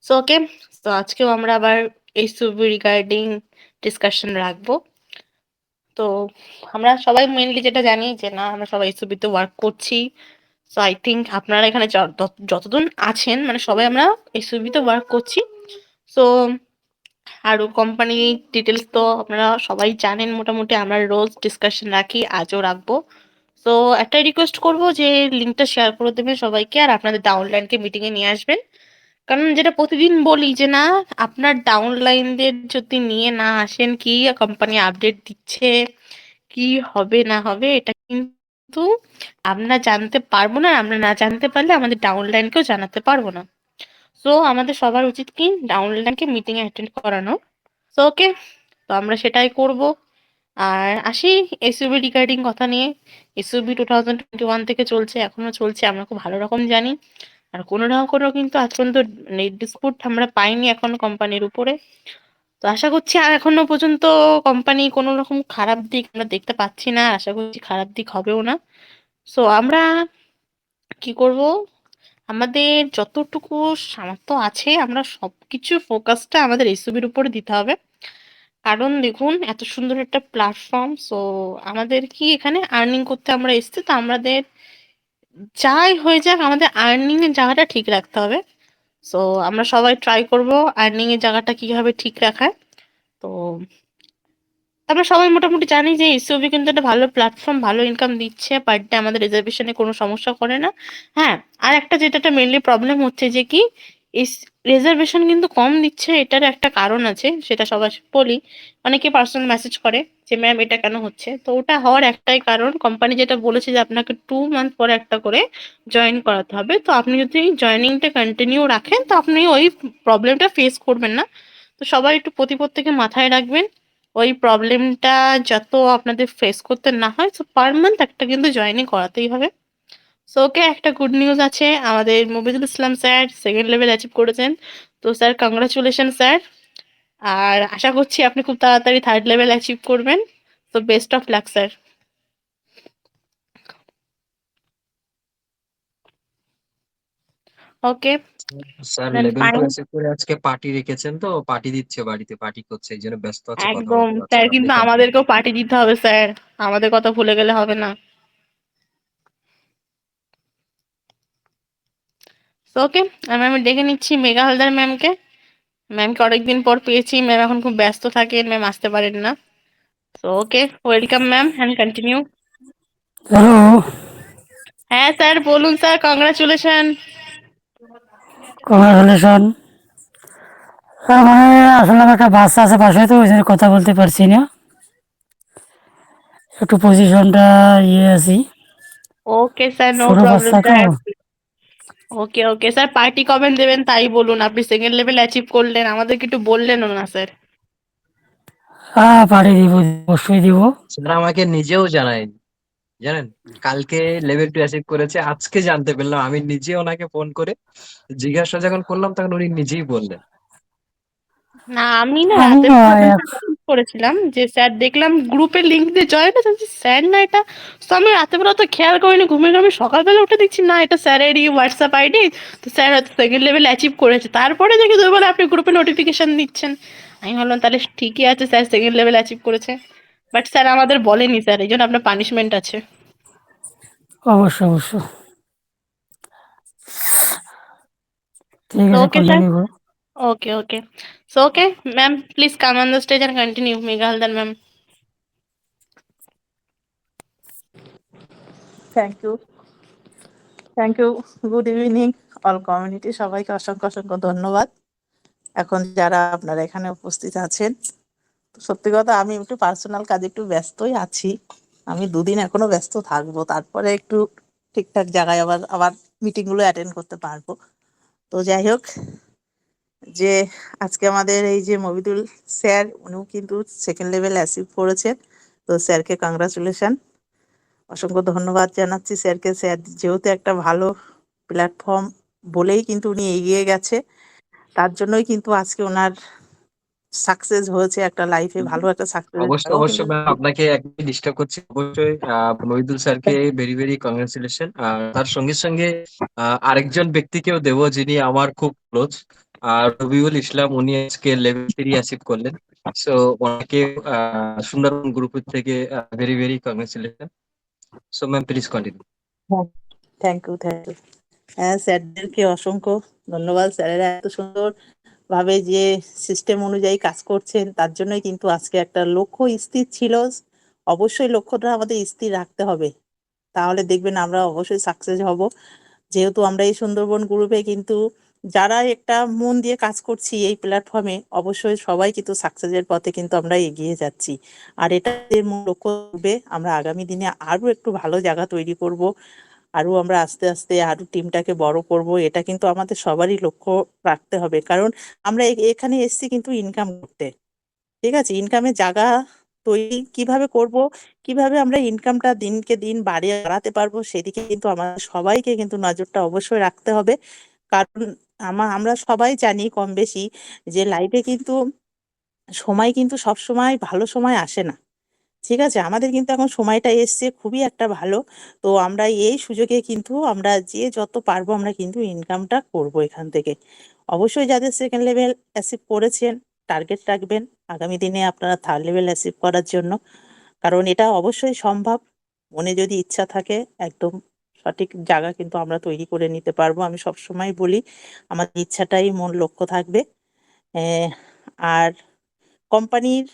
So okay. তো আজকেও আমরা আবার এই ছবি রিগার্ডিং ডিসকাশন রাখবো। তো আমরা সবাই মেইনলি যেটা জানি যে না আমরা সবাই এই ছবিতে ওয়ার্ক করছি। সো আই থিঙ্ক আপনারা এখানে যতজন আছেন মানে সবাই আমরা এই ছবিতে ওয়ার্ক করছি। সো আরো কোম্পানি ডিটেলস তো আপনারা সবাই জানেন মোটামুটি আমরা রোজ ডিসকাশন রাখি, আজও রাখবো। সো একটাই রিকোয়েস্ট করবো যে লিঙ্কটা শেয়ার করে দেবেন সবাইকে আর আপনাদের ডাউনলাইনকে মিটিং এ নিয়ে আসবেন। কারণ যেটা প্রতিদিন বলি যে না আপনার ডাউনলাইনদের যদি নিয়ে না আসেন কি কোম্পানি আপডেট দিচ্ছে কি হবে না হবে এটা কিন্তু আমরা জানতে পারবো না, আমরা না জানতে পারলে আমাদের ডাউনলাইনকেও জানাতে পারবো না। সো আমাদের সবার উচিত কি ডাউনলাইনকে মিটিং এ অ্যাটেন্ড করানো। সো ওকে, তো আমরা সেটাই করব। আর আসি এসইউবি রিগার্ডিং কথা নিয়ে। এসইউবি 2021 থেকে চলছে, এখনো চলছে, আমরা খুব ভালো রকম জানি। আর কোনো না কোনো কিন্তু আজ পর্যন্ত ডিসপুট আমরা পাইনি এখনো কোম্পানির উপরে। তো আশা করছি আর এখনো পর্যন্ত কোম্পানি কোনো রকম খারাপ দিক আমরা দেখতে পাচ্ছি না, আশা করছি খারাপ দিক হবেও না। সো আমরা কি করব, আমাদের যতটুকু সামর্থ্য আছে আমরা সবকিছু ফোকাসটা আমাদের এসইউবির উপরে দিতে হবে। কারণ দেখুন এত সুন্দর একটা প্ল্যাটফর্ম, সো আমাদের কি এখানে আর্নিং করতে আমরা এসেছি, তো আমাদের যাই হয়ে যাক আমাদের আর্নিং এর জায়গাটা ঠিক রাখতে হবে। সো আমরা সবাই ট্রাই করব আর্নিং এর জায়গাটা কিভাবে ঠিক রাখার। তো আমরা সবাই মোটামুটি জানি যে এসইওবি কিন্তু একটা ভালো প্ল্যাটফর্ম, ভালো ইনকাম দিচ্ছে পার ডে, আমাদের রিজার্ভেশনে কোনো সমস্যা করে না। হ্যাঁ, আর একটা যেটা মেনলি প্রবলেম হচ্ছে যে কি রিজার্ভেশন কিন্তু কম দিচ্ছে, এটার একটা কারণ আছে সেটা সবাই বলি। অনেকে পার্সোনাল মেসেজ করে যে ম্যাম এটা কেন হচ্ছে, তো ওটা হওয়ার একটাই কারণ কোম্পানি যেটা বলেছে যে আপনাকে 2 মান্থ পরে একটা করে জয়েন করাতে হবে। তো আপনি যদি জয়েনিংটা কন্টিনিউ রাখেন তো আপনি ওই প্রবলেমটা ফেস করবেন না। তো সবাই একটু প্রতিপত্তিকে মাথায় রাখবেন, ওই প্রবলেমটা যত আপনাদের ফেস করতে না হয়। সো পার মান্থ একটা কিন্তু জয়েনিং করাতেই হবে। সো ওকে, একটা গুড নিউজ আছে, আমাদের Mubidul Islam sir second level achieve করেছেন। তো স্যার কংগ্রাচুলেশন স্যার। আর আশা করছি আপনি খুব তাড়াতাড়ি থার্ড লেভেল অ্যাচিভ করবেন। তো best of luck sir. Okay. Sir then level two fine. Achieve করে আজকে পার্টি রেখেছেন, তো পার্টি দিচ্ছে, বাড়িতে পার্টি করছে, এই জন্য ব্যস্ত আছে, কথা একদম বলতে পারছে স্যার, না। আপনি কিন্তু কন্টিনিউ। আমাদেরকেও পার্টি দিতে হবে স্যার, আমাদের কথা ভুলে গেলে হবে না। তো ওকে, আমি ডেকে নিচ্ছি মেঘা হালদার ম্যামকে। ম্যামকে অনেকদিন পর পেয়েছি, ম্যাম এখন খুব ব্যস্ত থাকেন, ম্যাম আসতে পারেন না। তো okay, welcome ma'am, hand continue. Hello, হ্যাঁ স্যার বলুন স্যার, কংগ্রাচুলেশন। কংগ্রাচুলেশন। মানে আসলে আমার একটা বাচ্চা আছে পাশে, তো ওই জন্য কথা বলতে পারছি না, একটু পজিশনটা আছি, ওকে স্যার, নো ছোট প্রবলেম বাচ্চা তো। স্যার। ওকে ওকে স্যার, পার্টি কবে দেবেন তাই বলুন, আপনি সেকেন্ড লেভেল অ্যাচিভ করলেন, আমাদেরকে একটু বললেনও না স্যার। হ্যাঁ, পাঠিয়ে দিব, অবশ্যই দিব। স্যার আমাকে নিজেও জানাই, জানেন, কালকে লেভেল টু অ্যাচিভ করেছে, আজকে জানতে পারলাম। আমি নিজে ওনাকে ফোন করে জিজ্ঞাসা যখন করলাম তখন উনি নিজেই বললেন। না আমি না রাতের আমিও বেলা আপনাকে মেসেজ করেছিলাম যে স্যার দেখলাম গ্রুপে লিংক দিয়ে জয়েন আছে, স্যার না এটা। তো আমি রাতের বেলা তো খেয়াল করিনি, ঘুমিয়ে আমি সকালবেলা উঠে দেখছি না এটা স্যারেরই হোয়াটসঅ্যাপ আইডি। তো স্যার হয়তো সেকেন্ড লেভেল অ্যাচিভ করেছে, তারপরে দেখি দুপুরবেলা আপনি গ্রুপে নোটিফিকেশন দিচ্ছেন। আমি ভাবলাম তাহলে ঠিকই আছে, স্যার সেকেন্ড লেভেল অ্যাচিভ করেছে। বাট স্যার আমাদের বলেনি স্যার, এই জন্য আপনার পানিশমেন্ট আছে। অবশ্যই অবশ্যই। ঠিক তো আছে, ওকে স্যার। কন্টিনিউ করো। Okay okay. So okay ma'am, please come on the stage and continue, Megha Haldar ma'am. Thank you, thank you. Good evening all community, সবাইকে অসংখ্য অসংখ্য ধন্যবাদ। এখন যারা আপনারা এখানে উপস্থিত আছেন, সত্যি কথা আমি একটু পার্সোনাল কাজে একটু ব্যস্তই আছি। আমি দুদিন এখনো ব্যস্ত থাকবো, তারপরে একটু ঠিকঠাক জায়গায় আবার আবার মিটিং গুলো অ্যাটেন্ড করতে পারবো। তো যাই হোক, যে আজকে আমাদের এই যে মবিদুল স্যার, উনিও কিন্তু সেকেন্ড লেভেল অ্যাচিভ করেছেন। তো স্যারকে কংগ্রাচুলেশন, অসংখ্য ধন্যবাদ জানাচ্ছি স্যারকে। স্যার যেহেতু একটা ভালো প্ল্যাটফর্ম বলেই কিন্তু উনি এগিয়ে গেছে, তার জন্যই কিন্তু আজকে ওনার সাকসেস হয়েছে, একটা লাইফে ভালো একটা সাকসেসের অবশ্যই জায়গাও কিন্তু। অবশ্যই ম্যাম, আপনাকে একদমই ডিস্টার্ব করছি। অবশ্যই মহিদুল স্যারকে ভেরি ভেরি কংগ্রেচুলেশন। তার সঙ্গে সঙ্গে আরেকজন ব্যক্তিকেও দেবো যিনি আমার খুব ক্লোজ, আর রবিউল ইসলাম উনি আজকে লেভেল 3 অ্যাচিভ করলেন। সো ওনাকে সুন্দরবন গ্রুপের থেকে very very congratulation. So ma'am please continue. Thank you, thank you. হ্যাঁ, স্যারদেরকে অসংখ্য ধন্যবাদ। স্যারেরা এত সুন্দর ভাবে যে সিস্টেম অনুযায়ী কাজ করছেন, তার জন্যই কিন্তু আজকে একটা লক্ষ্য স্থির ছিল। অবশ্যই লক্ষ্যটা আমাদের স্থির রাখতে হবে, তাহলে দেখবেন আমরা অবশ্যই সাকসেস হব। যেহেতু আমরা এই সুন্দরবন গ্রুপে কিন্তু যারা একটা মন দিয়ে কাজ করছি এই প্ল্যাটফর্মে, অবশ্যই সবাই কিন্তু সাকসেসের পথে কিন্তু আমরা এগিয়ে যাচ্ছি। আর এটা মূল লক্ষ্য হবে আমরা আগামী দিনে আরো একটু ভালো জায়গা তৈরি করব, আরো আমরা আস্তে আস্তে আরো টিমটাকে বড় করব। এটা কিন্তু আমাদের সবারই লক্ষ্য রাখতে হবে, কারণ আমরা এখানে এসেছি কিন্তু ইনকাম করতে। ঠিক আছে, ইনকামের জায়গা তৈরি কিভাবে করব, কিভাবে আমরা ইনকামটা দিনকে দিন বাড়াতে পারবো, সেদিকে কিন্তু আমাদের সবাইকে কিন্তু নজরটা অবশ্যই রাখতে হবে। কারণ আমরা সবাই জানি কম বেশি যে লাইফে কিন্তু সময় কিন্তু সব সময় ভালো সময় আসে না। ঠিক আছে, আমাদের কিন্তু এখন সময়টা এসছে খুবই একটা ভালো। তো আমরা এই সুযোগে কিন্তু আমরা যে যত পারবো আমরা কিন্তু ইনকামটা করব এখান থেকে। অবশ্যই যাদের সেকেন্ড লেভেল অ্যাচিভ করেছেন, টার্গেট রাখবেন আগামী দিনে আপনারা থার্ড লেভেল অ্যাচিভ করার জন্য। কারণ এটা অবশ্যই সম্ভব, মনে যদি ইচ্ছা থাকে একদম সঠিক জায়গা কিন্তু আমরা তৈরি করে নিতে পারবো। আমি সব সময় বলি আমাদের ইচ্ছাটাই মূল লক্ষ্য থাকবে। আহ, আর কোম্পানির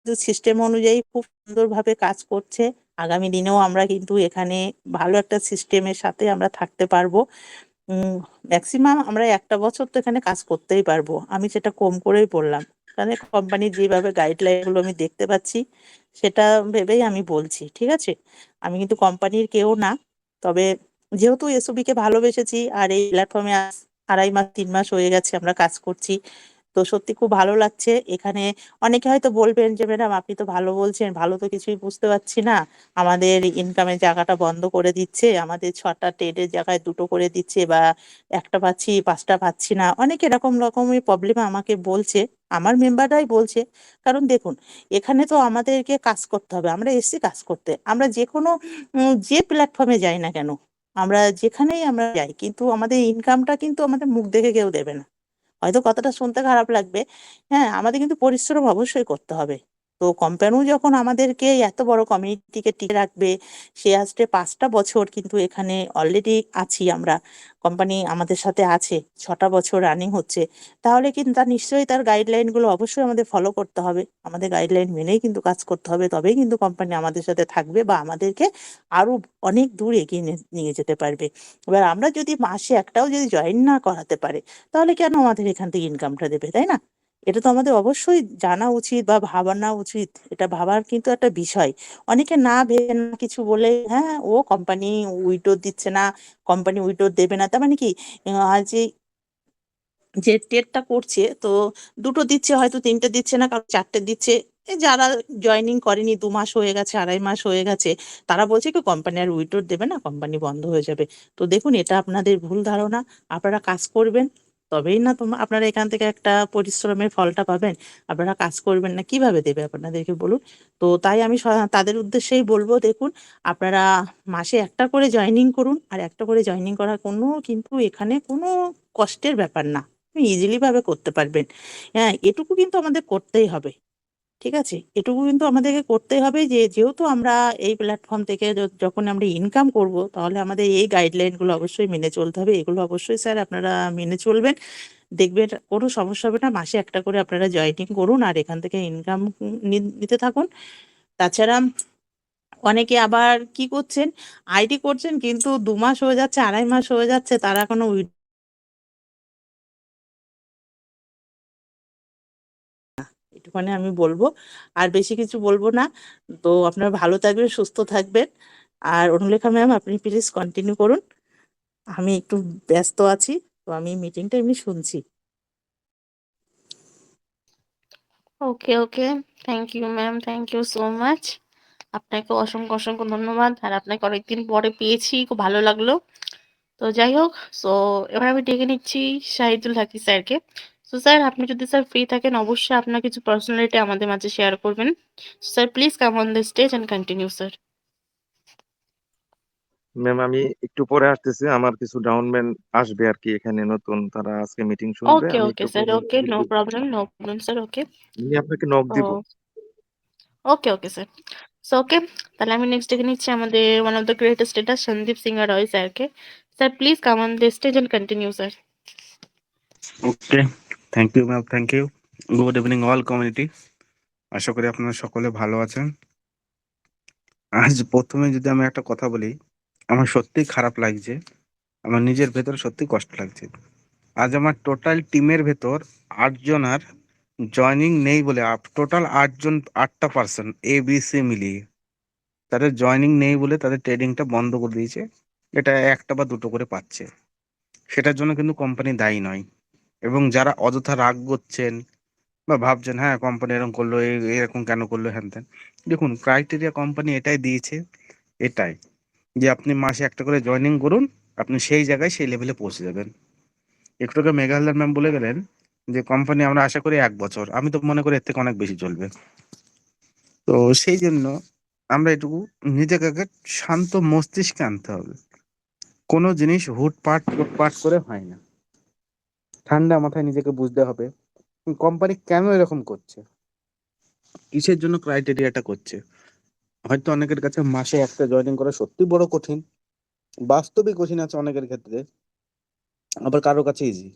সিস্টেম অনুযায়ী খুব সুন্দরভাবে কাজ করছে। আগামী দিনেও আমরা কিন্তু এখানে ভালো একটা সিস্টেমের সাথে আমরা থাকতে পারবো। ম্যাক্সিমাম আমরা একটা বছর তো এখানে কাজ করতেই পারবো, আমি সেটা কম করেই বললাম, কারণ কোম্পানির যেভাবে গাইডলাইন গুলো আমি দেখতে পাচ্ছি সেটা ভেবেই আমি বলছি। ঠিক আছে, আমি কিন্তু কোম্পানির কেউ না, তবে যেহেতু এসওবি কে ভালোবেসেছি আর এই প্ল্যাটফর্মে 2.5 মাস 3 মাস হয়ে গেছে আমরা কাজ করছি, তো সত্যি খুব ভালো লাগছে এখানে। অনেকে হয়তো বলবেন যে ম্যাডাম আপনি তো ভালো বলছেন, ভালো তো কিছুই বুঝতে পারছি না, আমাদের ইনকামের জায়গাটা বন্ধ করে দিচ্ছে, আমাদের 6টা টেডের জায়গায় 2টো করে দিচ্ছে, বা একটা পাচ্ছি 5টা পাচ্ছি না, অনেক এরকম রকমের প্রবলেম আমাকে বলছে, আমার মেম্বাররাই বলছে। কারণ দেখুন, এখানে তো আমাদেরকে কাজ করতে হবে, আমরা এসছি কাজ করতে। আমরা যে কোনো যে প্ল্যাটফর্মে যাই না কেন, আমরা যেখানেই আমরা যাই, কিন্তু আমাদের ইনকামটা কিন্তু আমাদের মুখ দেখে কেউ দেবে না। হয়তো কথাটা শুনতে খারাপ লাগবে, হ্যাঁ, আমাদের কিন্তু পরিশ্রম অবশ্যই করতে হবে। তো কোম্পানিও যখন আমাদেরকে এত বড় কমিউনিটিকে টিকে রাখবে, সে আসতে 5টা বছর কিন্তু এখানে অলরেডি আছি আমরা, কোম্পানি আমাদের সাথে আছে 6টা বছর রানিং হচ্ছে, তাহলে কিন্তু তার নিশ্চয়ই তার গাইডলাইন গুলো অবশ্যই আমাদের ফলো করতে হবে, আমাদের গাইডলাইন মেনেই কিন্তু কাজ করতে হবে, তবেই কিন্তু কোম্পানি আমাদের সাথে থাকবে বা আমাদেরকে আরো অনেক দূর এগিয়ে নিয়ে যেতে পারবে। এবার আমরা যদি মাসে একটাও যদি জয়েন না করাতে পারে, তাহলে কেন আমাদের এখান থেকে ইনকামটা দেবে, তাই না? এটা তো আমাদের অবশ্যই জানা উচিত বা ভাবানো উচিত, এটা ভাবার কিন্তু একটা বিষয়। অনেকে না ভেবে না কিছু বলে, হ্যাঁ ও কোম্পানি উইড্রো দিচ্ছে না, কোম্পানি উইড্রো দেবে না, তার মানে কি আজ যে টেটটা করছে তো 2টো দিচ্ছে, হয়তো 3টে দিচ্ছে না, কারণ 4টে দিচ্ছে। যারা জয়েনিং করেনি 2 মাস হয়ে গেছে, 2.5 মাস হয়ে গেছে, তারা বলছে কি কোম্পানি আর উইথড্র দেবে না, কোম্পানি বন্ধ হয়ে যাবে। তো দেখুন, এটা আপনাদের ভুল ধারণা। আপনারা কাজ করবেন, তবেই না আপনারা এখান থেকে একটা পরিশ্রমের ফলটা পাবেন। আপনারা কাজ করবেন না, কিভাবে দেবে আপনাদেরকে বলুন? তো তাই আমি তাদের উদ্দেশ্যেই বলবো, দেখুন আপনারা মাসে একটা করে জয়েনিং করুন, আর একটা করে জয়েনিং করার কোনো কিন্তু এখানে কোনো কষ্টের ব্যাপার না, ইজিলি ভাবে করতে পারবেন। হ্যাঁ, এটুকু কিন্তু আমাদের করতেই হবে। ঠিক আছে, এটুকু কিন্তু আমাদেরকে করতেই হবে যে যেহেতু আমরা এই প্ল্যাটফর্ম থেকে যখন আমরা ইনকাম করব, তাহলে আমাদের এই গাইডলাইন গুলো অবশ্যই মেনে চলতে হবে। এগুলো অবশ্যই স্যার আপনারা মেনে চলবেন, দেখবেন কোনো সমস্যা হবে না। মাসে একটা করে আপনারা জয়েনিং করুন আর এখান থেকে ইনকাম নিতে থাকুন। তাছাড়া অনেকে আবার কি করছেন, আইডি করছেন কিন্তু 2 মাস হয়ে যাচ্ছে, 2.5 মাস হয়ে যাচ্ছে, তারা কোনো একটুখানি আমি বলবো, আর বেশি কিছু বলবো না। তো আপনারা ভালো থাকবেন, সুস্থ থাকবেন। আর অনুলেখা ম্যাম আপনি প্লিজ কন্টিনিউ করুন, আমি একটু ব্যস্ত আছি, তো আমি মিটিংটা এমনি শুনছি। Okay, okay. Thank you ma'am, thank you so much. আপনাকে অসংখ্য অসংখ্য ধন্যবাদ, আর আপনাকে অনেকদিন পরে পেয়েছি, খুব ভালো লাগলো। তো যাই হোক, সো এবার আমি ডেকে নিচ্ছি শাহিদুল হাকিম স্যারকে। তো স্যার, আপনি যদি স্যার ফ্রি থাকেন, অবশ্যই আপনার কিছু পার্সোনালিটি আমাদের মাঝে শেয়ার করবেন। Sir please come on the stage and continue sir. Ma'am আমি একটু পরে আসতেছি, আমার কিছু ডাউনম্যান আসবে আর কি, এখানে নতুন তারা আজকে মিটিং শুনবে, ওকে, আমি ওকে একটু স্যার, পরে okay, no problem, no problem sir, okay. আমি আপনাকে নক তো দিব। ওকে, ওকে স্যার। সো ওকে, তাহলে আমি নেক্সট ডেকে নিচ্ছি আমাদের one of the greatest status Sandip Singha Roy স্যারকে। Sir please come on the stage and continue sir. Okay, thank you ma'am, thank you. Good evening all community. আশা করি আপনারা সকলে ভালো আছেন। আজ প্রথমে যদি আমি একটা কথা বলি, আমার সত্যিই খারাপ লাগছে, আমার নিজের ভেতরে সত্যি কষ্ট লাগছে। আজ আমার টোটাল টিমের ভেতর 8 জনার জয়নিং নেই বলে, total 8 John, 8টা person A B C মিলিয়ে তাদের জয়নিং নেই বলে তাদের ট্রেডিংটা বন্ধ করে দিয়েছে। এটা একটা বা দুটো করে পাচ্ছে, সেটার জন্য কিন্তু কোম্পানি দায়ী নয়। এবং যারা অযথা রাগ করছেন বা ভাবছেন হ্যাঁ কোম্পানি এরকম করলো, এরকম কেন করলো, হ্যান ত্যান, দেখুন ক্রাইটেরিয়া কোম্পানি এটাই দিয়েছে, এটাই যে আপনি মাসে একটা করে জয়েনিং করুন, আপনি সেই জায়গায় সেই লেভেলে পৌঁছে যাবেন। একটু আগে মেঘালয় ম্যাম বলে গেলেন যে কোম্পানি আমরা আশা করি 1 বছর, আমি তো মনে করি এর থেকে অনেক বেশি চলবে। তো সেই জন্য আমরা এটুকু নিজেকে আগে শান্ত মস্তিষ্কে আনতে হবে। কোনো জিনিস হুটপাট ফুটপাট করে হয় না, ঠান্ডা মাথায় নিজেকে বুঝতে হবে কোম্পানি কেন এরকম করছে, কিসের জন্য ক্রাইটেরিয়াটা করছে। হয়তো অনেকের কাছে মাসে একটা জয়েনিং করা সত্যি বড় কঠিন, বাস্তবিক কঠিন আছে অনেকের ক্ষেত্রে, আবার কারো কাছে ইজি।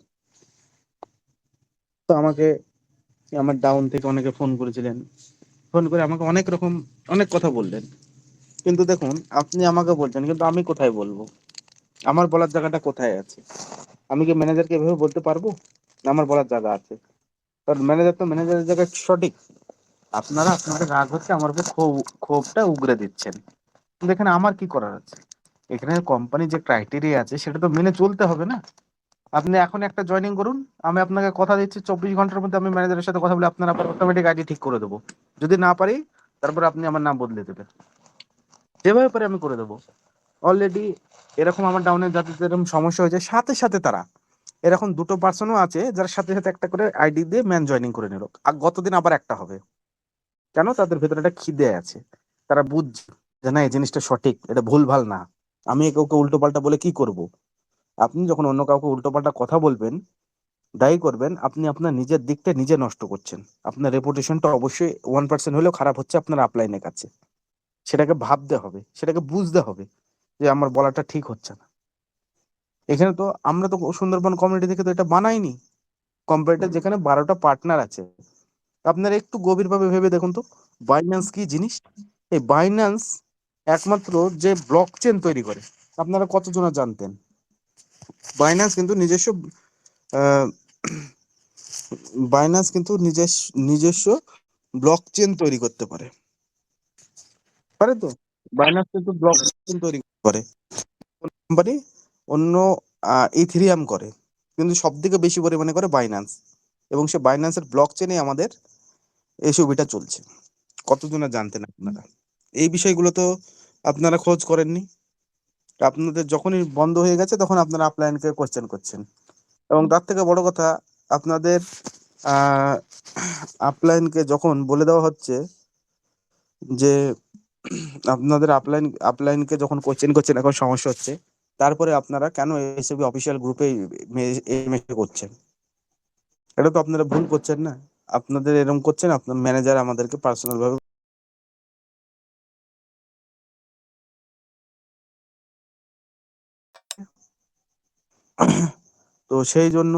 তো আমাকে আমার ডাউন থেকে অনেকে ফোন করেছিলেন, ফোন করে আমাকে অনেক রকম অনেক কথা বললেন। কিন্তু দেখুন আপনি আমাকে বলছেন, কিন্তু আমি কোথায় বলবো, আমার বলার জায়গাটা কোথায় আছে? আমি কি ম্যানেজারকে এভাবে বলতে পারবো? না, আমার বলার জায়গা আছে, কারণ ম্যানেজার তো ম্যানেজারের জায়গায় সঠিক। আপনারা আপনাদের রাগ হচ্ছে আমার উপর, ক্ষোভটা উগরে দিচ্ছেন, কিন্তু এখানে আমার কি করার আছে? এখানে কোম্পানি যে ক্রাইটেরিয়া আছে সেটা তো মেনে চলতে হবে না। আপনি এখন একটা জয়েনিং করুন, আমি আপনাকে কথা দিচ্ছি 24 ঘন্টার মধ্যে আমি ম্যানেজারের সাথে কথা বলে আপনার আবার অটোমেটিক আইডি ঠিক করে দেবো। যদি না পারি তারপর আপনি আমার নাম বদলে দেবেন, যেভাবে পারে আমি করে দেবো। অলরেডি এরকম আমার ডাউনের যাদের এরকম সমস্যা হয়েছে, সাথে সাথে তারা এরকম 2টো পার্সনও আছে যারা সাথে সাথে একটা করে আইডি দিয়ে ম্যান জয়েনিং করে নিল, আর গতদিন আবার একটা হবে। কেন? তাদের ভেতরে একটা খিদে আছে, তারা বুঝছে যে না এই জিনিসটা সঠিক, এটা ভুল ভাল না, আমি কাউকে উল্টো পাল্টা বলে কি করব। আপনি যখন অন্য কাউকে উল্টো পাল্টা কথা বলবেন, দায়ী করবেন, আপনি আপনার নিজের দিকটা নিজে নষ্ট করছেন। আপনার রেপুটেশনটা অবশ্যই 1% হলেও খারাপ হচ্ছে আপনার আপলাইনের কাছে। সেটাকে ভাবতে হবে, সেটাকে বুঝতে হবে যে আমার বলাটা ঠিক হচ্ছে না। এখানে তো আমরা তো সুন্দরবন কমিউনিটি থেকে তো এটা বানাইনি। কোম্পানিটা যেখানে 12টা পার্টনার আছে, আপনারা একটু গভীরভাবে ভেবে দেখুন তো, বাইন্যান্স কি জিনিস? এই বাইন্যান্স একমাত্র যে ব্লক চেন তৈরি করে, আপনারা কতজন জানতেন? বাইন্যান্স কিন্তু নিজস্ব আহ, বাইন্যান্স কিন্তু নিজস্ব ব্লক চেন তৈরি করতে পারে, পারে তো? বাইন্যান্স কিন্তু ব্লক চেন তৈরি করে, কোম্পানি অন্য ইথেরিয়াম করে, কিন্তু সব থেকে বেশি পরিমাণে করে বাইন্যান্স। এবং সে বাইন্যান্সের ব্লক চেনে আমাদের এই সুবিধা চলছে। কতজন জানতেন আপনারা? এই বিষয়গুলো তো আপনারা খোঁজ করেননি। আপনাদের যখনই বন্ধ হয়ে গেছে তখন আপনারা আপলাইনকে কোশ্চেন করছেন। এবং তার থেকে বড় কথা, আপনাদের আহ আপলাইনকে যখন বলে দেওয়া হচ্ছে যে আপনাদের আপলাইনকে যখন কোশ্চেন করছেন এখন সমস্যা হচ্ছে, তারপরে আপনারা কেন এসবি অফিসিয়াল গ্রুপে মেসেজ করছেন? এটা তো আপনারা ভুল করছেন না। আপনাদের এরকম করছেন, আপনার ম্যানেজার আমাদেরকে পার্সোনাল ভাবে তো সেই জন্য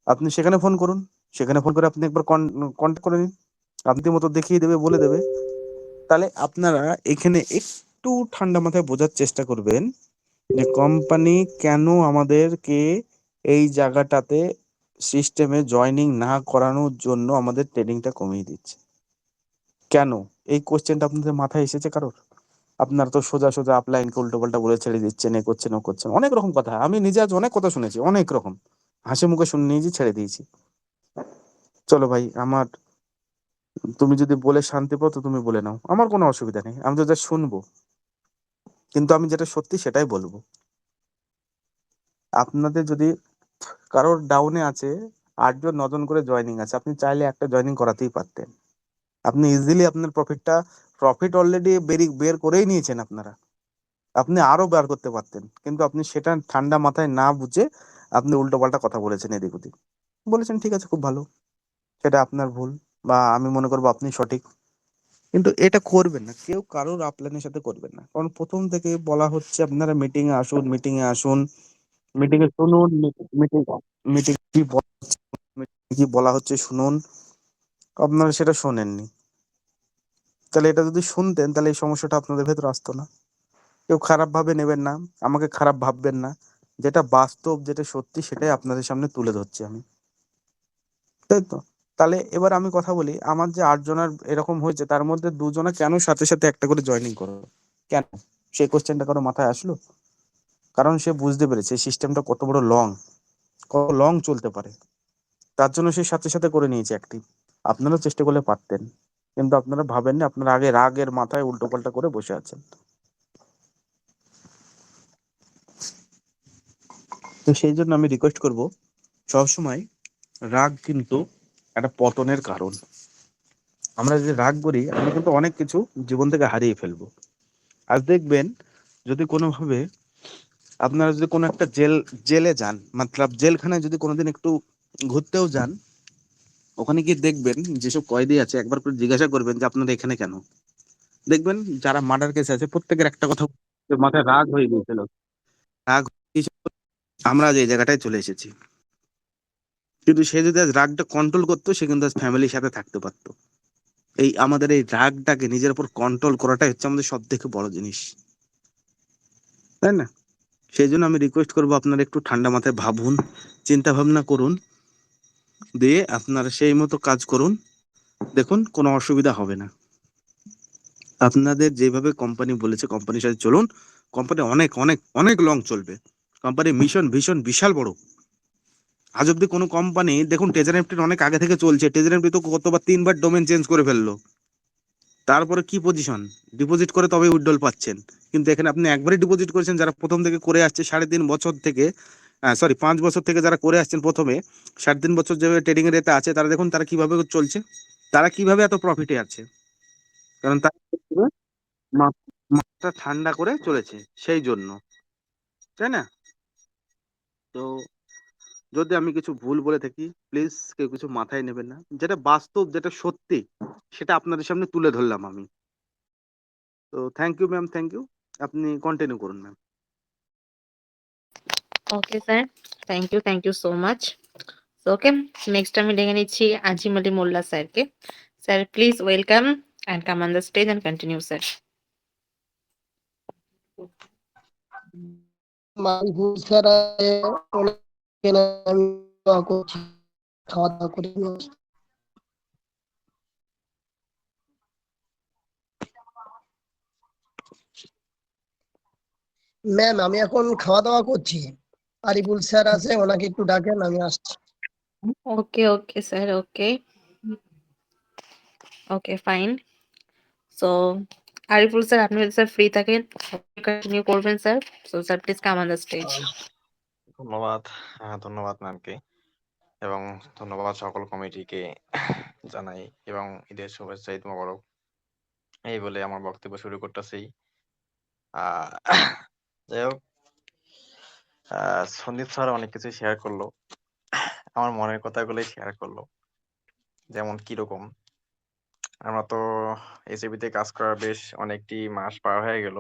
আপনি সেখানে ফোন করুন, সেখানে ফোন করে আপনি একবার কন্ট্যাক্ট করে নিন, আপনি মতো দেখিয়ে দেবে, বলে দেবে। তাহলে আপনারা এখানে একটু ঠান্ডা মাথায় বোঝার চেষ্টা করবেন যে কোম্পানি কেন আমাদেরকে এই জায়গাটাতে সিস্টেমে জয়েনিং না করানোর জন্য আমাদের ট্রেডিংটা কমিয়ে দিচ্ছে। কেন? এই কোশ্চেনটা আপনাদের মাথায় এসেছে কারোর? আপনারা তো সোজা সোজা আপলাইনকে উল্টো পাল্টা বলে ছেড়ে দিচ্ছেন, এ করছেন ও করছেন, অনেক রকম কথা। আমি নিজে আজ অনেক কথা শুনেছি, অনেক রকম, হাসি মুখে শুনে নিয়েছি, ছেড়ে দিয়েছি। চলো ভাই, আমার, তুমি যদি বলে শান্তি পাও তো তুমি বলে নাও, আমার কোনো অসুবিধা নেই, আমি তো যা শুনবো, কিন্তু আমি যেটা সত্যি সেটাই বলবো। আপনাদের যদি কারোর ডাউনে আছে, 8 জন 9 জন করে জয়েনিং আছে, আপনি চাইলে একটা জয়েনিং করাতেই পারতেন। আপনি ইজিলি আপনার প্রফিট অলরেডি বের করেই নিয়েছেন আপনারা। আপনি আরো বার করতে পারতেন, কিন্তু আপনি সেটা ঠান্ডা মাথায় না বুঝে আপনি উল্টোপাল্টা কথা বলেছেন এদিক ওদিক। বলেছেন ঠিক আছে, খুব ভালো, সেটা আপনার ভুল, বা আমি মনে করবো আপনি সঠিক। কিন্তু এটা করবেন না, কেউ কারোর আপলাইনের সাথে করবেন না, কারণ প্রথম থেকে বলা হচ্ছে আপনারা মিটিং এ আসুন, মিটিং এ আসুন, মিটিং এ শুনুন, মিটিং মিটিং কি বলা হচ্ছে শুনুন। আপনারা সেটা শোনেননি। তাহলে এটা যদি শুনতেন তাহলে এই সমস্যাটা আপনাদের ভেতর আসতো না। কেউ খারাপ ভাবে নেবেন না, আমাকে খারাপ ভাববেন না। যেটা বাস্তব, যেটা সত্যি, সেটাই আপনাদের সামনে তুলে ধরছি আমি, তাই তো? তাহলে এবার আমি কথা বলি, আমার যে 8 জনের এরকম হয়েছে, তার মধ্যে 2 জনা কেন সাথে সাথে একটা করে জয়েনিং করো, কেন? সেই কোশ্চেনটা কারো মাথায় আসলো? কারণ সে বুঝতে পেরেছে সিস্টেমটা কত বড় লং, কত লং চলতে পারে, তার জন্য সে সাথে সাথে করে নিয়েছে অ্যাক্টিভ। আপনারাও চেষ্টা করলে পারতেন, কিন্তু আপনারা ভাবেন না, আপনারা আগে রাগের মাথায় উল্টো পাল্টা করে বসে আছেন। তো সেই জন্য আমি রিকোয়েস্ট করব, সবসময় রাগ কিন্তু একটা পতনের কারণ। আমরা যদি রাগ করি, আমরা কিন্তু অনেক কিছু জীবন থেকে হারিয়ে ফেলবো। আজ দেখবেন, যদি কোনোভাবে আপনারা যদি কোনো একটা জেলে যান, মতলব জেলখানায় যদি কোনোদিন একটু ঘুরতেও যান, ওখানে গিয়ে দেখবেন যেসব কয়েদি আছে, একবার করে জিজ্ঞাসা করবেন যে আপনারা এখানে কেন। দেখবেন যারা মার্ডার কেস আছে প্রত্যেকের একটা কথা, মাথায় রাগ হয়ে গিয়েছিল, রাগ হয়ে গিয়েছিল, আমরা আজ এই জায়গাটায় চলে এসেছি। কিন্তু সে যদি আজ রাগটা কন্ট্রোল করতো, সে কিন্তু আজ ফ্যামিলির সাথে থাকতে পারতো। এই আমাদের এই রাগটাকে নিজের উপর কন্ট্রোল করাটাই হচ্ছে আমাদের সব থেকে বড় জিনিস, তাই না? সেই জন্য আমি রিকোয়েস্ট করবো, আপনারা একটু ঠান্ডা মাথায় ভাবুন, চিন্তা ভাবনা করুন, দিয়ে আপনারা সেই মতো কাজ করুন। দেখুন কোনো অসুবিধা হবে না। আপনাদের যেভাবে কোম্পানি বলেছে কোম্পানির সাথে চলুন, কোম্পানি অনেক অনেক অনেক লং চলবে। কোম্পানির মিশন ভীষণ বিশাল বড়। আজ অব্দি কোনো কোম্পানি, দেখুন টেজারএফটির অনেক আগে থেকে চলছে, টেজারএফটি তো কতবার 3বার ডোমেন চেঞ্জ করে ফেললো, তারপরে কি পজিশন, ডিপোজিট করে তবে উইথড্রল পাচ্ছেন। কিন্তু এখানে আপনি একবারই ডিপোজিট করেছেন, যারা প্রথম থেকে করে আসছে 3.5 বছর থেকে, 5 বছর থেকে যারা করে আসছেন প্রথমে, 3.5 বছর যে ট্রেডিং এর রেতে আছে, তারা দেখুন তারা কিভাবে চলছে, তারা কিভাবে এত প্রফিটে আছে, কারণ তারা মাথা ঠান্ডা করে চলেছে সেই জন্য, তাই না? তো যদি আমি কিছু ভুল বলে থাকি, প্লিজ কেউ কিছু মাথায় নেবেন না, যেটা বাস্তব, যেটা সত্যি, সেটা আপনাদের সামনে তুলে ধরলাম আমি। তো thank you ma'am, thank you. আপনি কন্টিনিউ করুন ma'am. Okay sir, thank you so much. Okay, next আমি ডেকে নিচ্ছি আজিম আলী মোল্লা স্যারকে। Sir please welcome and come on the stage and continue sir. মালভোগ স্যার আমি দোয়া করছি, খাওয়া দাওয়া করে ম্যাম আমি এখন খাওয়া দাওয়া করছি। আরিফুল স্যার আছে, ওনাকে একটু ডাকেন, আমি আসছি। Okay sir, okay fine. So Ariful sir, আপনি যদি স্যার ফ্রি থাকেন কন্টিনিউ করবেন sir. So sir please come on the stage. ধন্যবাদ। ধন্যবাদ ম্যামকে, এবং ধন্যবাদ সকল কমিটিকে জানাই, এবং ঈদের শুভেচ্ছা, ঈদ মোবারক এই বলে আমার বক্তব্য শুরু করতেছি। যাই হোক, সন্দীপ স্যার অনেক কিছু শেয়ার করলো, আমার মনের কথাগুলোই শেয়ার করলো। যেমন কিরকম, আমরা তো এসিবিতে কাজ করার বেশ অনেকটি মাস পার হয়ে গেল।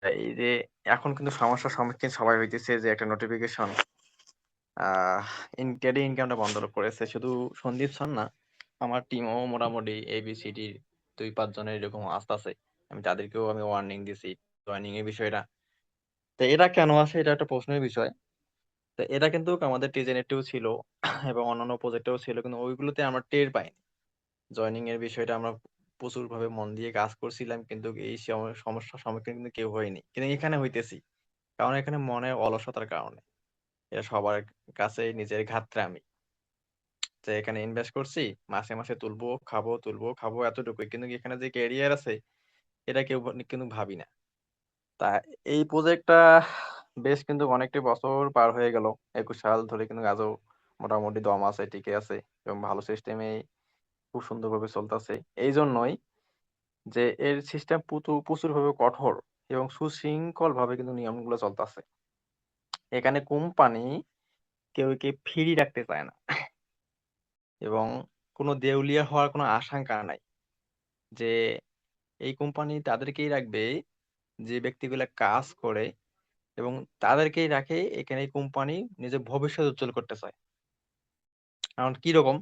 এই যে এখন কিন্তু সমস্যার সম্মুখীন সবাই হইতেছে, যে একটা নোটিফিকেশন ট্রেডিং ইনকামটা বন্ধ করেছে। শুধু সন্দীপ স্যার না, আমার টিমও মোটামুটি ABCD 2-5 জনের এরকম আসতেছে। আমি তাদেরকেও ওয়ার্নিং দিছি জয়েনিং এর বিষয়টা। তো এটা কেন আসে, এটা একটা প্রশ্নের বিষয়। তো এটা কিন্তু আমাদের টিজেনেটেও ছিল এবং অন্যান্য প্রজেক্টেও ছিল, কিন্তু ওইগুলোতে আমরা টের পাইনি। জয়েনিং এর বিষয়টা আমরা প্রচুর ভাবে মন দিয়ে কাজ করছিলাম, কিন্তু এই সমস্যার সম্মুখীন কিন্তু কেউ হয়নি, কিন্তু এখানে হইতেছি। কারণ এখানে মনের অলসতার কারণে, এটা সবার কাছে নিজের ঘাটতে, যে এখানে ইনভেস্ট করছি, মাসে মাসে তুলবো খাবো এতটুকুই, কিন্তু এখানে যে ক্যারিয়ার আছে এটা কেউ কিন্তু ভাবি না। তা এই প্রজেক্টটা বেশ কিন্তু অনেকটা বছর পার হয়ে গেল, 21 সাল ধরে কিন্তু আজও মোটামুটি দম আছে, টিকে আছে, এবং ভালো সিস্টেমে খুব সুন্দরভাবে চলতেছে। এই জন্যই যে এর সিস্টেম প্রচুর ভাবে কঠোর, এবং সুশৃঙ্খল ভাবে কিন্তু নিয়মগুলো চলতেছে। এখানে কোম্পানি কেউকে ফ্রি রাখতে চায় না এবং কোনো দেউলিয়া হওয়ার কোনো আশঙ্কা নাই যে এই কোম্পানি তাদেরকেই রাখবে যে ব্যক্তিগুলা কাজ করে এবং তাদেরকেই রাখে। এখানে এই কোম্পানি নিজের ভবিষ্যৎ উজ্জ্বল করতে চায়। কারণ কিরকম,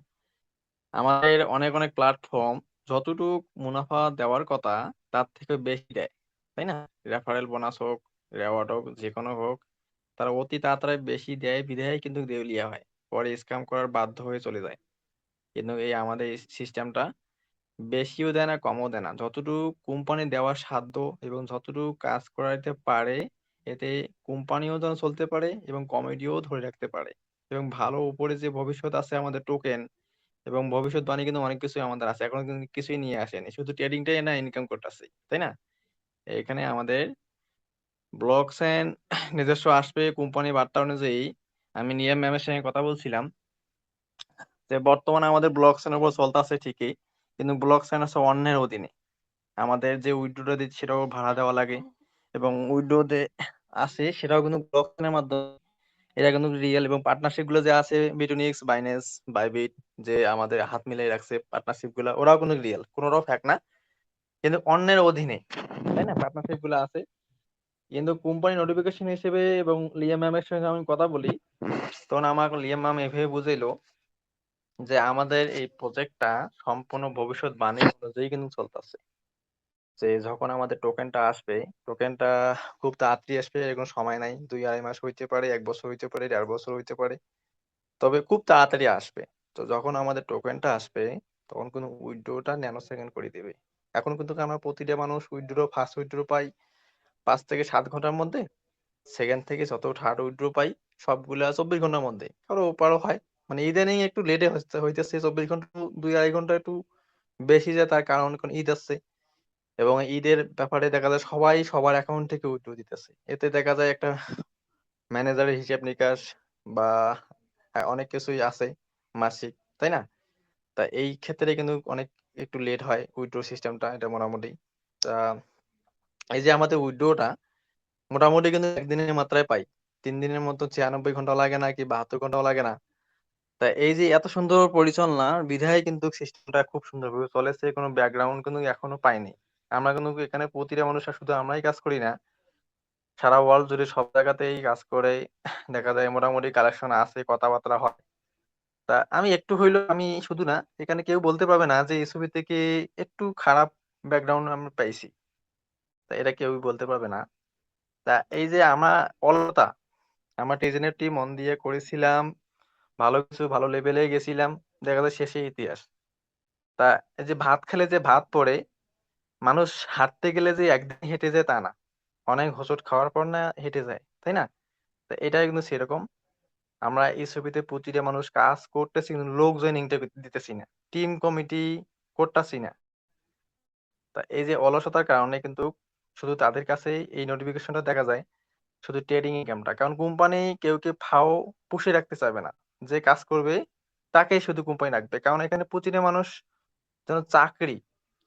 আমাদের অনেক অনেক প্ল্যাটফর্ম যতটুক মুনাফা দেওয়ার কথা তার থেকে বেশি দেয়, তাই না? রেফারেল বোনাস হোক, রেওয়ার্ড হোক, যে কোনো হোক, তারা অতি তাড়াতাড়ি বেশি দেয় বিধায় কিন্তু দেউলিয়া হয়, পরে স্ক্যাম করার বাধ্য হয়ে চলে যায়। কিন্তু এই আমাদের এই সিস্টেমটা বেশিও দেয় না, কমও দেয় না, যতটুকু কোম্পানি দেওয়ার সাধ্য এবং যতটুকু কাজ করাইতে পারে, এতে কোম্পানিও যেন চলতে পারে এবং কমেডিও ধরে রাখতে পারে এবং ভালো উপরে যে ভবিষ্যৎ আছে আমাদের টোকেন এবং ভবিষ্যৎবাণী কিন্তু অনেক কিছুই আমাদের আছে, এখনো কিন্তু কিছুই নিয়ে আসেনি, শুধু ট্রেডিংটাই না ইনকাম করতেছে, তাই না? এখানে আমাদের ব্লক চেইন নিজস্ব আসবে কোম্পানি বার্তা অনুযায়ী। আমি নিয়াম ম্যামের সঙ্গে কথা বলছিলাম যে বর্তমানে আমাদের ব্লক চেইনের উপর চলতে আছে ঠিকই, কিন্তু ব্লক চেইন আছে অন্যের অধীনে। আমাদের যে উইথড্রোটা দিচ্ছি সেটাও ভাড়া দেওয়া লাগে এবং উইথড্রো যে আসে সেটাও কিন্তু ব্লক চেইনের মাধ্যমে। এটা কিন্তু রিয়েল এবং পার্টনারশিপ গুলো যে আছে বিটুনিক্স, বাইন্যান্স, বাইবিট, যে আমাদের হাত মিলাই রাখছে পার্টনারশিপ গুলো, ওরাও কিন্তু রিয়েল, কোনোটাও ফ্যাক না, কিন্তু অন্যের অধীনে, তাই না? পার্টনারশিপ গুলো আছে। কিন্তু কোম্পানি নোটিফিকেশন হিসেবে এবং লিয়াম ম্যামের সঙ্গে আমি কথা বলি, তখন আমাকে লিয়াম ম্যাম এভাবে বুঝাইলো যে আমাদের এই প্রজেক্টটা সম্পূর্ণ ভবিষ্যৎবাণী অনুযায়ী কিন্তু চলতেছে। যে যখন আমাদের টোকেনটা আসবে, টোকেনটা খুব তাড়াতাড়ি আসবে, এরকম সময় নাই, 2-2.5 মাস হইতে পারে, 1 বছর হইতে পারে, 1.5 বছর হইতে পারে, তবে খুব তাড়াতাড়ি আসবে। তো যখন আমাদের টোকেনটা আসবে তখন কিন্তু উইথড্রটা ন্যানো সেকেন্ড করে দিবে। এখন কিন্তু আমরা প্রতিটা মানুষ ফার্স্ট উইথড্র পাই 5 থেকে 7 ঘন্টার মধ্যে, সেকেন্ড থেকে যত থার্ড উইথড্র পাই সবগুলা 24 ঘন্টার মধ্যে, কারো ওপারও হয়। মানে ইদানিং একটু লেটে হইতেছে, 24 ঘন্টা 2-2.5 ঘন্টা একটু বেশি যায়, তার কারণ এখন ঈদ আসছে এবং ঈদের ব্যাপারে দেখা যায় সবাই সবার অ্যাকাউন্ট থেকে উইথড্র দিতেছে। এতে দেখা যায় একটা ম্যানেজারের হিসাব নিকাশ বা অনেক কিছুই আছে মাসিক, তাই না? তা এই ক্ষেত্রে কিন্তু অনেক একটু লেট হয় উইথড্র সিস্টেমটা, এটা মোটামুটি। তা এই যে আমাদের উইথড্রটা মোটামুটি কিন্তু একদিনের মাত্রায় পাই, 3 দিনের মতো 96 ঘন্টা লাগে না কি 72 ঘন্টাও লাগে না। তা এই যে এত সুন্দর পরিচালনা বিধায় কিন্তু সিস্টেমটা খুব সুন্দরভাবে চলেছে, কোনো ব্যাকগ্রাউন্ড কিন্তু এখনো পাইনি। আমরা কিন্তু এখানে প্রতিটা মানুষ আর শুধু আমরাই কাজ করি না, সারা ওয়ার্ল্ড জুড়ে সব জায়গাতেই কাজ করে, দেখা যায় মোটামুটি কালেকশন আছে, কথাবার্তা হয়। তা আমি একটু হইলেও, আমি শুধু না, এখানে কেউ বলতে পারবে না যে এই ছবি থেকে একটু খারাপ ব্যাকগ্রাউন্ড আমরা পাইছি, তা এটা কেউই বলতে পারবে না। তা এই যে আমরা অলতা, আমরা টিজেনেরটি মন দিয়ে করেছিলাম, ভালো কিছু ভালো লেভেলে গেছিলাম, দেখা যায় শেষে ইতিহাস। তা এই যে ভাত খেলে যে ভাত পড়ে, মানুষ হাঁটতে গেলে যে একদিন হেঁটে যায় তা না, অনেক হোঁচট খাওয়ার পর না হেঁটে যায়, তাই না? তো এটাই কিন্তু সেরকম। আমরা এই ছবিতে প্রতিটা মানুষ কাজ করতেছি কিন্তু লোক জয়েনিংটা দিতেছি না, টিম কমিটি করতেছি না। তা এই যে অলসতার কারণে কিন্তু শুধু তাদের কাছে এই নোটিফিকেশনটা দেখা যায়, শুধু ট্রেডিং ইনকামটা, কারণ কোম্পানি কেউকে ফাও পুষে রাখতে চাইবে না, যে কাজ করবে তাকেই শুধু কোম্পানি রাখবে, কারণ এখানে প্রতিটা মানুষ যেন চাকরি,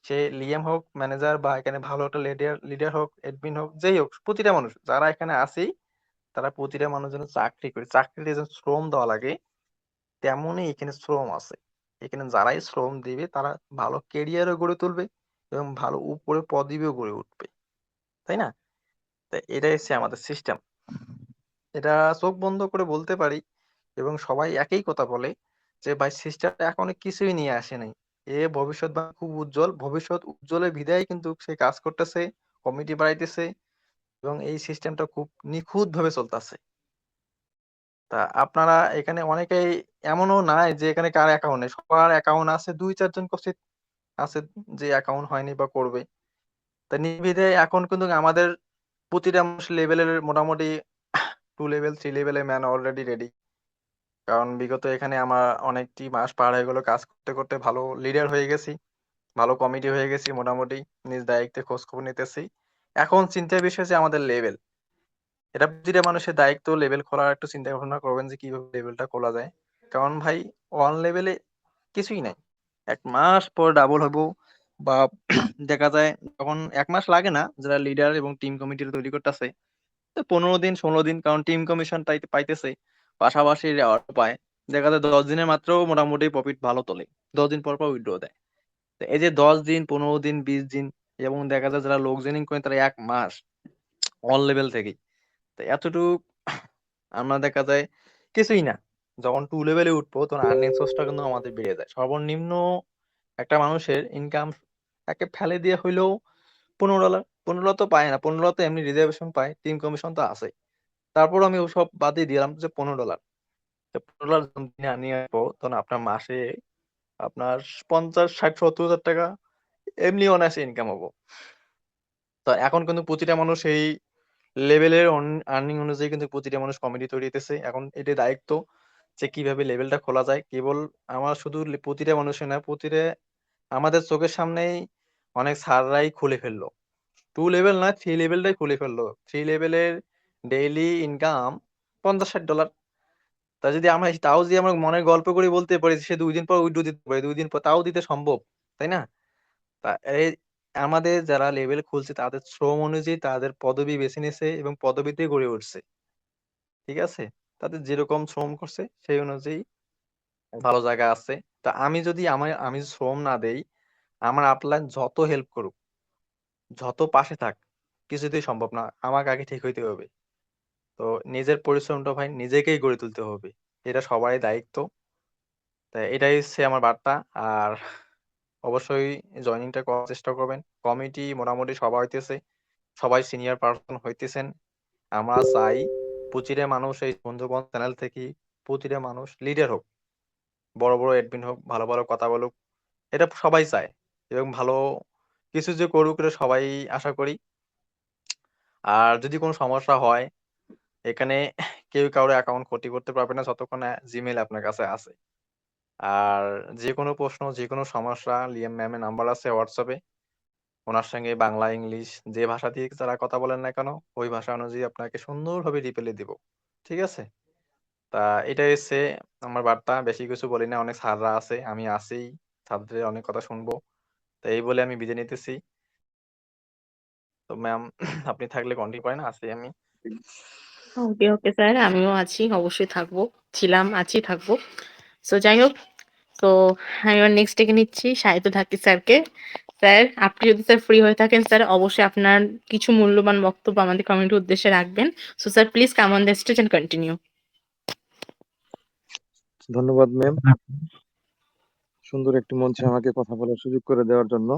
সে লিএম হোক, ম্যানেজার, বা এখানে ভালো একটা লিডার লিডার হোক, এডমিন হোক, যেই হোক, প্রতিটা মানুষ যারা এখানে আছে তারা প্রতিটা মানুষ যেন চাকরি করে, চাকরিতে যেন শ্রম দেওয়া লাগে, তেমনই এখানে শ্রম আছে। এখানে যারাই শ্রম দিবে তারা ভালো কেরিয়ারও গড়ে তুলবে এবং ভালো উপরে পদবিও গড়ে উঠবে, তাই না? তা এটাই হচ্ছে আমাদের সিস্টেম। এটা চোখ বন্ধ করে বলতে পারি এবং সবাই একই কথা বলে যে ভাই সিস্টেমটা এখন কিছুই নিয়ে আসে নাই, ভবিষ্যৎ বা খুব উজ্জ্বল, ভবিষ্যৎ উজ্জ্বলের বিধায় কিন্তু সে কাজ করতেছে, কমিটি বাড়াইতেছে এবং এই সিস্টেমটা খুব নিখুঁত ভাবে চলতেছে। তা আপনারা এখানে অনেকেই, এমনও নাই যে এখানে কার অ্যাকাউন্ট নেই, সবার অ্যাকাউন্ট আছে, 2-4 জন কোচিত আছে যে অ্যাকাউন্ট হয়নি বা করবে। তা নির্বিধে এখন কিন্তু আমাদের প্রতিটা লেভেলের মোটামুটি 2 লেভেল 3 লেভেলের ম্যান অলরেডি রেডি। কারণ বিগত এখানে আমার অনেকটি মাস পার হয়ে গেল কাজ করতে করতে, ভালো লিডার হয়ে গেছি, ভালো কমিটি হয়ে গেছি, মোটামুটি নিজ দায়িত্বে খোঁজ খবর নিতেছি। এখন চিন্তার বিষয় যে আমাদের লেভেল, এটা প্রতিটা মানুষের দায়িত্ব, লেভেল খোলার একটু চিন্তা ভাবনা করবেন যে কিভাবে লেভেলটা খোলা যায়। কারণ ভাই ওয়ান লেভেলে কিছুই নাই, 1 মাস পর ডাবল হবো, বা দেখা যায় যখন 1 মাস লাগে না যারা লিডার এবং টিম কমিটি তৈরি করতেছে, 15 দিন 16 দিন, কারণ টিম কমিশন পাইতেছে, পাশাপাশি রেওয়ার্ড পায়। দেখা যায় 10 দিনের মাত্র মোটামুটি প্রফিট ভালো তোলে, 10 দিন পর পর উইথড্র দেয়। তো এই যে 10 দিন 15 দিন 20 দিন, এবং দেখা যায় যারা লোকজেনিং করে তারা 1 মাস অন লেভেল থেকেই। তো এতটুক আমরা দেখা যায় কিছুই না, যখন 2 লেভেলে উঠবো তখন আর্নিং সোর্সটা কিন্তু আমাদের বেড়ে যায়। সর্বনিম্ন একটা মানুষের ইনকাম একে ফেলে দিয়ে হইলেও $15, 15 তো পায় না, 15 তো এমনি রিজার্ভেশন পায়, টিম কমিশন তো আছে। তারপর আমি ওসব বাদই দিলাম যে $15, $15 যখন দিনে আর্নিং আসবো তখন আপনার মাসে আপনার 50, 60, 70 হাজার টাকা এমনি অনায়াসে ইনকাম হবো। তো এখন কিন্তু প্রতিটা মানুষ এই লেভেলের আর্নিং অনুযায়ী কিন্তু প্রতিটা মানুষ কমিটি তৈরি হইতেছে। এখন এটা দায়িত্ব যে কিভাবে লেভেলটা খোলা যায়। কেবল আমার শুধু প্রতিটা মানুষের না, প্রতিটা আমাদের চোখের সামনেই অনেক স্যাররাই খুলে ফেললো। 2 লেভেল না, 3 লেভেলটাই খুলে ফেললো। 3 লেভেলের ডেইলি ইনকাম $50, 60। তা যদি আমরা তাও যদি আমরা মনের গল্প করে বলতে পারি, সে 2 দিন পর উইথড্র দিতে পারে, 2 দিন পর তাও দিতে সম্ভব, তাই না? তা এই আমাদের যারা লেভেল খুলছে তাদের শ্রম অনুযায়ী তাদের পদবি বেছে নিছে এবং পদবিতে গড়ে উঠছে। ঠিক আছে? তাদের যেরকম শ্রম করছে সেই অনুযায়ী ভালো জায়গায় আছে। তা আমি যদি আমি শ্রম না দেই, আমার আপলাইন যত হেল্প করুক, যত পাশে থাক, কিছুতেই সম্ভব না। আমাকে আগে ঠিক হইতে হবে। তো নিজের পরিশ্রমটা ভাই নিজেকেই গড়ে তুলতে হবে। এটা সবারই দায়িত্ব। তাই এটাই হচ্ছে আমার বার্তা। আর অবশ্যই জয়েনিংটা করার চেষ্টা করবেন। কমিটি মোটামুটি সবাই হইতেছে। সবাই সিনিয়র পারসন হইতেছেন। আমরা চাই প্রতিটা মানুষ এই বন্ধুগণ চ্যানেল থেকে প্রতিটা মানুষ লিডার হোক, বড় বড় অ্যাডমিন হোক, ভালো ভালো কথা বলুক, এটা সবাই চায়। এবং ভালো কিছু যে করুক এটা সবাই আশা করি। আর যদি কোনো সমস্যা হয়, এখানে কেউ কারো অ্যাকাউন্ট ক্ষতি করতে পারবে না যতক্ষণ না জিমেইল আপনার কাছে আছে। আর যে কোনো প্রশ্ন, যে কোনো সমস্যা, লিয়াম ম্যামের নাম্বার আছে হোয়াটসঅ্যাপে। ওনার সঙ্গে বাংলা, ইংলিশ যে ভাষা দিয়ে যারা কথা বলেন না কেন, ওই ভাষা অনুযায়ী আপনাকে সুন্দরভাবে রিপ্লাই দিব। ঠিক আছে? তা এটাই হচ্ছে আমার বার্তা। বেশি কিছু বলি না, অনেক স্যাররা আছে, আমি আছি, ছাত্রদের অনেক কথা শুনবো। তো এই বলে আমি বিদায় নিতেছি। তো ম্যাম আপনি থাকলে কন্টিনিউ করেন, আছি আমি। ওকে, ওকে স্যার, আমিও আছি, অবশ্যই থাকবো, ছিলাম, আছি, থাকবো। সো যাই হোক, তো আমি এবার নেক্সট ডেকে নিচ্ছি সাহিত্য থাকি স্যারকে। স্যার, আপনি যদি স্যার ফ্রি হয়ে থাকেন, স্যার অবশ্যই আপনার কিছু মূল্যবান বক্তব্য আমাদের কমিটির উদ্দেশ্যে রাখবেন। So sir please come on the stage and continue. ধন্যবাদ ম্যাম, সুন্দর একটি মঞ্চে আমাকে কথা বলার সুযোগ করে দেওয়ার জন্য।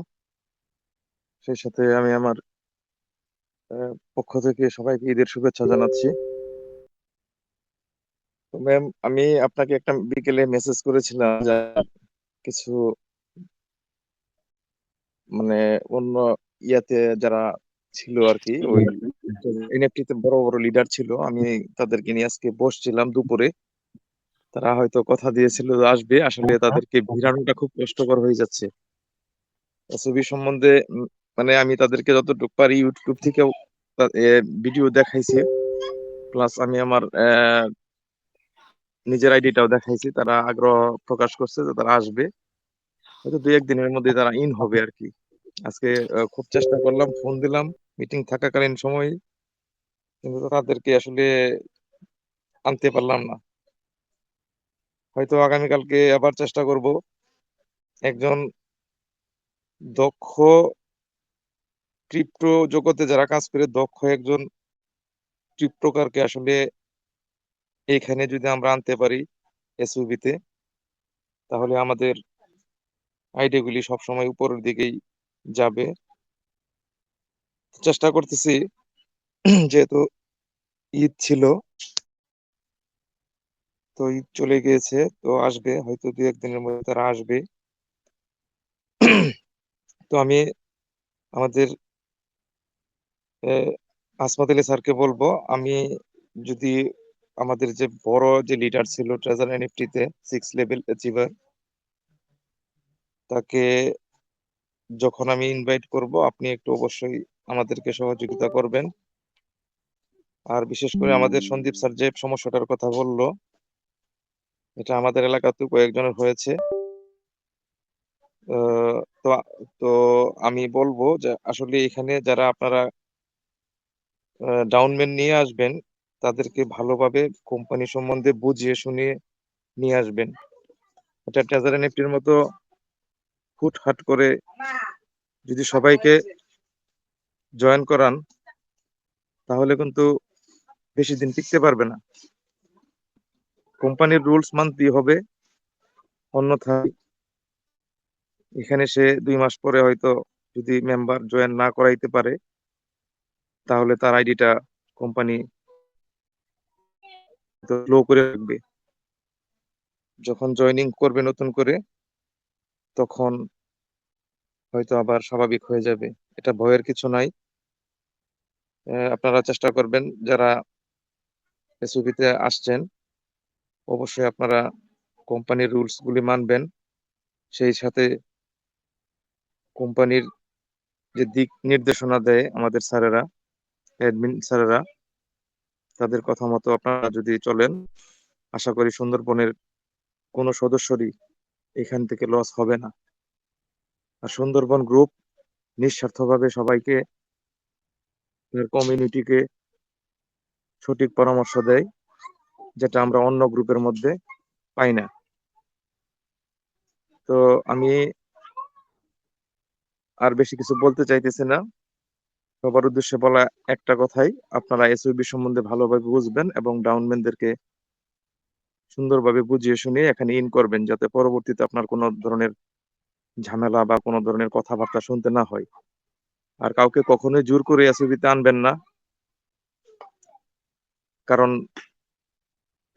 সেই সাথে আমি আমার পক্ষ থেকে সবাইকে ঈদের শুভেচ্ছা জানাচ্ছি। তো ম্যাম, আমি আপনাকে একটা বিকেলে মেসেজ করেছিলাম যে কিছু মানে অন্য ইয়াতে যারা ছিল আর কি, ওই এনএফটি তে বড় বড় লিডার ছিল, আমি তাদেরকে নিয়ে আজকে বসছিলাম দুপুরে। তারা হয়তো কথা দিয়েছিল যে আসবে, আসলে তাদেরকে ভিড়ানোটা খুব কষ্টকর হয়ে যাচ্ছে। ছবি সম্বন্ধে মানে আমি তাদেরকে যতটুকু পারি ইউটিউব থেকেও ভিডিও দেখাইছি, প্লাস আমি আমার নিজের আইডিটাও দেখাইছি। তারা আগ্রহ প্রকাশ করছে যে তারা আসবে, হয়তো 2-1 দিনের মধ্যে তারা ইন হবে আর কি। আজকে খুব চেষ্টা করলাম, ফোন দিলাম মিটিং থাকাকালীন সময়, কিন্তু তাদেরকে আসলে আনতে পারলাম না। হয়তো আগামীকালকে আবার চেষ্টা করব। একজন দক্ষ ক্রিপ্টো জগতে যারা কাজ করে, দক্ষ একজন ক্রিপ্টোকারকে আসলে এখানে যদি আমরা আনতে পারি এসইউবি তে, তাহলে আমাদের আইডিয়াগুলি সবসময় উপরের দিকেই যাবে। চেষ্টা করতেছি, যেহেতু ঈদ ছিল, তো ঈদ চলে গিয়েছে, তো আসবে হয়তো 2-1 দিনের মধ্যে তারা আসবে। তো আমি আমাদের আসমত আলী স্যারকে বলবো, আমি যদি আমাদের যে বড় যে লিডার ছিল ট্রেজার এনএফটি তে 6 লেভেল অ্যাচিভার, তাকে যখন আমি ইনভাইট করব আপনি একটু অবশ্যই আমাদেরকে সহযোগিতা করবেন। আর বিশেষ করে আমাদের সন্দীপ স্যার যে সমস্যাটার কথা বললো, এটা আমাদের এলাকাতেও কয়েকজনের হয়েছে। আহ, তো তো আমি বলবো যে আসলে এখানে যারা আপনারা ডাউন পেমেন্ট নিয়ে আসবেন তাদেরকে ভালোভাবে কোম্পানি সম্বন্ধে বুঝিয়ে শুনিয়ে নিয়ে আসবেন। এটা ট্রেজার এনএফটির মতো হুটহাট করে যদি সবাইকে জয়েন করান তাহলে কিন্তু বেশি দিন টিকতে পারবে না। কোম্পানির রুলস মানতেই হবে, অন্যথায় এখানে সে 2 মাস পরে হয়তো যদি মেম্বার জয়েন না করাইতে পারে তাহলে তার আইডিটা কোম্পানি লো করে রাখবে। যখন জয়েনিং করবে নতুন করে তখন হয়তো আবার স্বাভাবিক হয়ে যাবে। এটা ভয়ের কিছু নাই। আপনারা চেষ্টা করবেন যারা এসওপিতে আসছেন অবশ্যই আপনারা কোম্পানির রুলস গুলি মানবেন। সেই সাথে কোম্পানির যে দিক নির্দেশনা দেয় আমাদের স্যারেরা, অ্যাডমিন স্যারেরা, তাদের কথা মতো আপনারা যদি চলেন আশা করি সুন্দরবনের কোনো সদস্যরই এখান থেকে লস হবে না। আর সুন্দরবন গ্রুপ নিঃস্বার্থভাবে সবাইকে কমিউনিটিকে সঠিক পরামর্শ দেয়, যেটা আমরা অন্য গ্রুপের মধ্যে পাই না। তো আমি আর বেশি কিছু বলতে চাইতেছি না। সবার উদ্দেশ্যে বলা একটা কথাই, আপনারা এসওবি সম্বন্ধে ভালোভাবে বুঝবেন এবং ডাউনম্যানদেরকে সুন্দরভাবে বুঝিয়ে শুনিয়ে এখানে ইন করবেন, যাতে পরবর্তীতে আপনার কোনো ধরনের ঝামেলা বা কোনো ধরনের কথাবার্তা শুনতে না হয়। আর কাউকে কখনোই জোর করে এসওবিতে আনবেন না, কারণ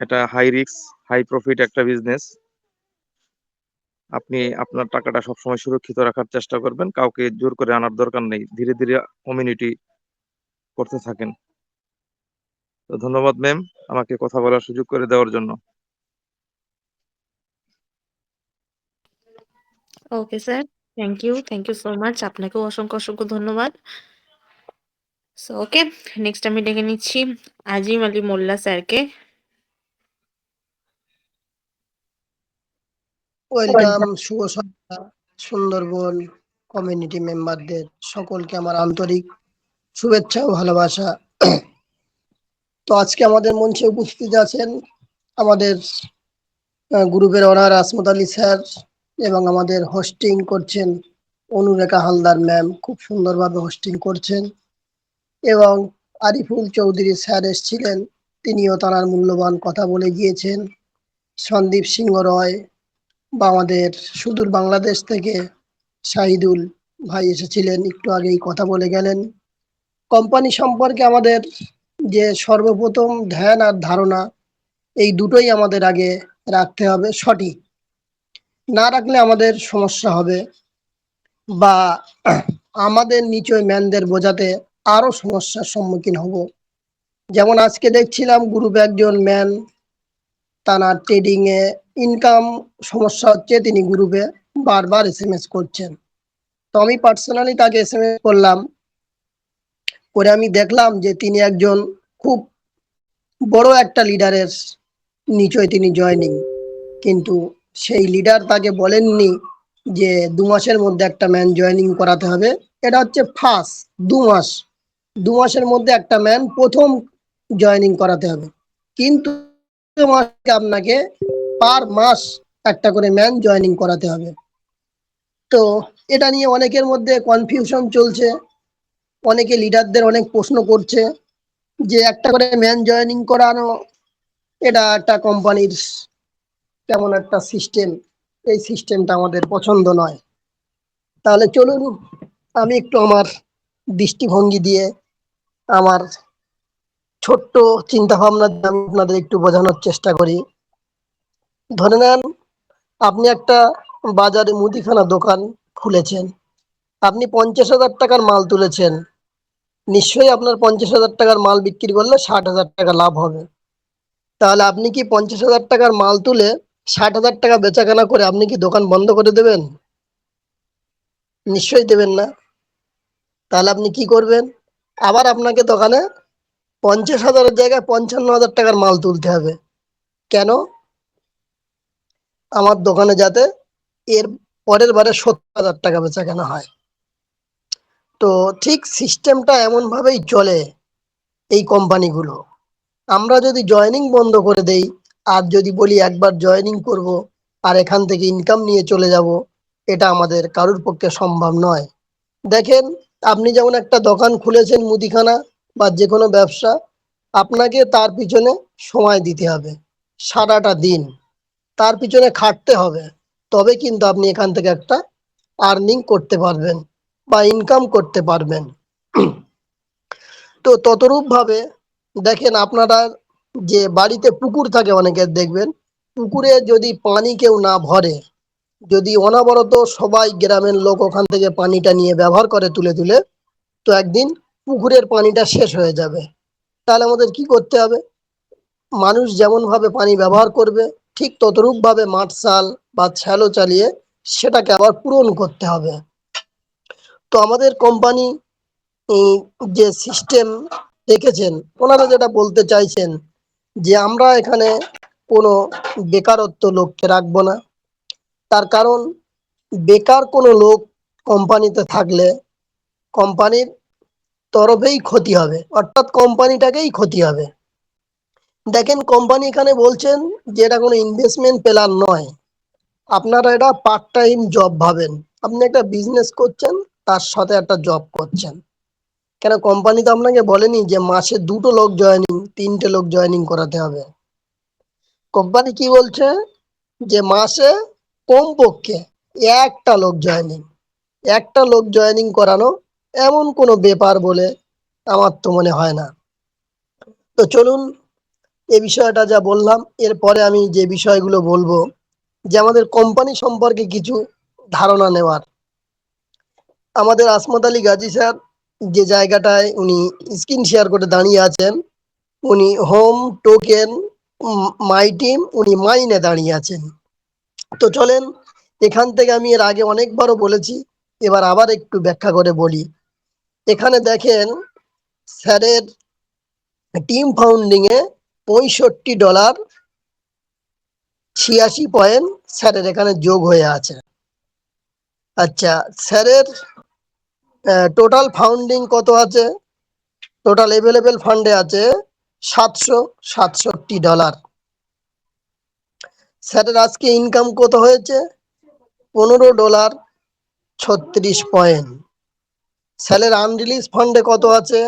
এটা হাই রিস্ক হাই প্রফিট একটা বিজনেস। আপনি আপনার টাকাটা সবসময় সুরক্ষিত রাখার চেষ্টা করবেন, কাউকে জোর করে আনার দরকার নেই। ধীরে ধীরে কমিউনিটি করতে থাকেন। তো ধন্যবাদ ম্যাম আমাকে কথা বলার সুযোগ করে দেওয়ার জন্য। Okay sir, thank you so much, আপনাকেও অসংখ্য অসংখ্য ধন্যবাদ। সো ওকে, নেক্সট আমি ডেকে নিচ্ছি আজিম আলী মোল্লা স্যারকে। ওয়েলকাম, শুভ সন্ধ্যা সুন্দরবন কমিউনিটি মেম্বারদের সকলকে আমার আন্তরিক শুভেচ্ছা ও ভালোবাসা। তো আজকে আমাদের মঞ্চে উপস্থিত আছেন আমাদের গ্রুপের অনার আসমত আলী স্যার, এবং আমাদের হোস্টিং করছেন অনুরেখা হালদার ম্যাম, খুব সুন্দরভাবে হোস্টিং করছেন। এবং আরিফুল চৌধুরী স্যার এসেছিলেন, তিনিও তার মূল্যবান কথা বলে গিয়েছেন। সন্দীপ সিংহ রয় বা আমাদের সুদূর বাংলাদেশ থেকে শাহিদুল ভাই এসেছিলেন, একটু আগেই কথা বলে গেলেন। কোম্পানি সম্পর্কে আমাদের যে সর্বপ্রথম ধ্যান আর ধারণা, এই দুটোই আমাদের আগে রাখতে হবে। সঠিক না রাখলে আমাদের সমস্যা হবে, বা আমাদের নিচয় ম্যানদের বোঝাতে আরো সমস্যার সম্মুখীন হব। যেমন আজকে দেখছিলাম গ্রুপে একজন ম্যান, তার ট্রেডিং এ ইনকাম সমস্যা হচ্ছে, তিনি গ্রুপে বারবার এসএমএস করছেন। তো আমি পার্সোনালি তাকে এসএমএস করলাম, করে আমি দেখলাম যে তিনি একজন খুব বড় একটা লিডারের নিচয় তিনি জয়েনিং, কিন্তু সেই লিডার তাকে বলেননি যে 2 মাসের মধ্যে একটা ম্যান জয়েনিং করাতে হবে। এটা হচ্ছে ফার্স্ট 2 মাস, 2 মাসের মধ্যে একটা ম্যান প্রথম জয়েনিং করাতে হবে, কিন্তু আপনাকে পার মাস একটা করে ম্যান জয়েনিং করাতে হবে। তো এটা নিয়ে অনেকের মধ্যে কনফিউশন চলছে, অনেকে লিডারদের অনেক প্রশ্ন করছে যে একটা করে ম্যান জয়েনিং করানো এটা একটা কোম্পানির কেমন একটা সিস্টেম, এই সিস্টেমটা আমাদের পছন্দ নয়। তাহলে চলুন আমি একটু আমার দৃষ্টিভঙ্গি দিয়ে, আমার ছোট্ট চিন্তা ভাবনা দিয়ে আমি আপনাদের একটু বোঝানোর চেষ্টা করি। ধরে নেন আপনি একটা বাজারে মুদিখানা দোকান খুলেছেন, আপনি 50,000 টাকার মাল তুলেছেন, নিশ্চয়ই আপনার 50,000 টাকার মাল বিক্রি করলে 60,000 টাকা লাভ হবে। তাহলে আপনি কি 50,000 টাকার মাল তুলে 60,000 টাকা বেচাকেনা করে আপনি কি দোকান বন্ধ করে দেবেন? নিশ্চয়ই দেবেন না। তাহলে আপনি কি করবেন? আবার আপনাকে দোকানে 50,000-এর জায়গায় 55,000 টাকার মাল তুলতে হবে। কেন? আমার দোকানে যাতে এর পরের বারে 70,000 টাকা বেচা কেনা হয়। তো ঠিক সিস্টেমটা এমন ভাবেই চলে এই কোম্পানিগুলো। আমরা যদি জয়েনিং বন্ধ করে দেই আর যদি বলি একবার জয়েনিং করব আর এখান থেকে ইনকাম নিয়ে চলে যাব, এটা আমাদের কারোর পক্ষে সম্ভব নয়। দেখেন, আপনি যেমন একটা দোকান খুলেছেন মুদিখানা বা যে কোনো ব্যবসা, আপনাকে তার পিছনে সময় দিতে হবে, সারাটা দিন তার পিছনে খাটতে হবে, তবে কিন্তু আপনি এখান থেকে একটা আর্নিং করতে পারবেন বা ইনকাম করতে পারবেন। তো ততরূপ ভাবে দেখেন, আপনারা যে বাড়িতে পুকুর থাকে অনেকের দেখবেন, পুকুরে যদি পানি কেউ না ভরে, যদি অনবরত সবাই গ্রামের লোক ওখান থেকে পানিটা নিয়ে ব্যবহার করে তুলে তুলে, তো একদিন পুকুরের পানিটা শেষ হয়ে যাবে। তাহলে আমাদের কি করতে হবে? মানুষ যেমন ভাবে পানি ব্যবহার করবে, ঠিক ততরূপ ভাবে মার্শাল বা শ্যালো চালিয়ে সেটাকে আবার পূরণ করতে হবে। তো আমাদের কোম্পানি যে সিস্টেম রেখেছেন, ওনারা যেটা বলতে চাইছেন যে আমরা এখানে কোনো বেকারত্ব লোককে রাখবো না। তার কারণ, বেকার কোনো লোক কোম্পানিতে থাকলে কোম্পানির তরফেই ক্ষতি হবে, অর্থাৎ কোম্পানিটাকেই ক্ষতি হবে। দেখেন, কোম্পানি এখানে বলছেন যে এটা কোনো ইনভেস্টমেন্ট প্ল্যান নয়, আপনারা এটা পার্ট টাইম জব ভাবেন। আপনি একটা বিজনেস করছেন, তার সাথে একটা জব করছেন। কেন, কোম্পানি তো আপনাকে বলেনি যে মাসে 2টো লোক জয়েনিং 3টে লোক জয়েনিং করাতে হবে। কোম্পানি কি বলছে যে মাসে কমপক্ষে একটা লোক জয়েনিং, একটা লোক জয়েনিং করানো এমন কোনো ব্যাপার বলে আমার তো মনে হয় না। তো চলুন, এই বিষয়টা যা বললাম, এরপরে আমি যে বিষয়গুলো বলবো, যে আমাদের কোম্পানি সম্পর্কে কিছু ধারণা নেওয়ার। আমাদের আসমত আলী গাজী স্যার যে জায়গাটায় উনি স্ক্রিন শেয়ার করে দাঁড়িয়ে আছেন, উনি হোম টোকেন মাই টিম উনি মাইনে দাঁড়িয়ে আছেন। তো চলেন, এখান থেকে আমি এর আগে অনেকবারও বলেছি, এবার আবার একটু ব্যাখ্যা করে বলি। এখানে দেখেন, স্যারের টিম ফাউন্ডিং এ $65.86 স্যারের এখানে যোগ হয়ে আছে। আচ্ছা, স্যারের টোটাল ফাউন্ডিং কত আছে? টোটাল অ্যাভেলেবেল ফান্ডে আছে $767। স্যারের আজকে ইনকাম কত হয়েছে? $15.36। স্যারের আনরিলিজ ফান্ডে কত আছে?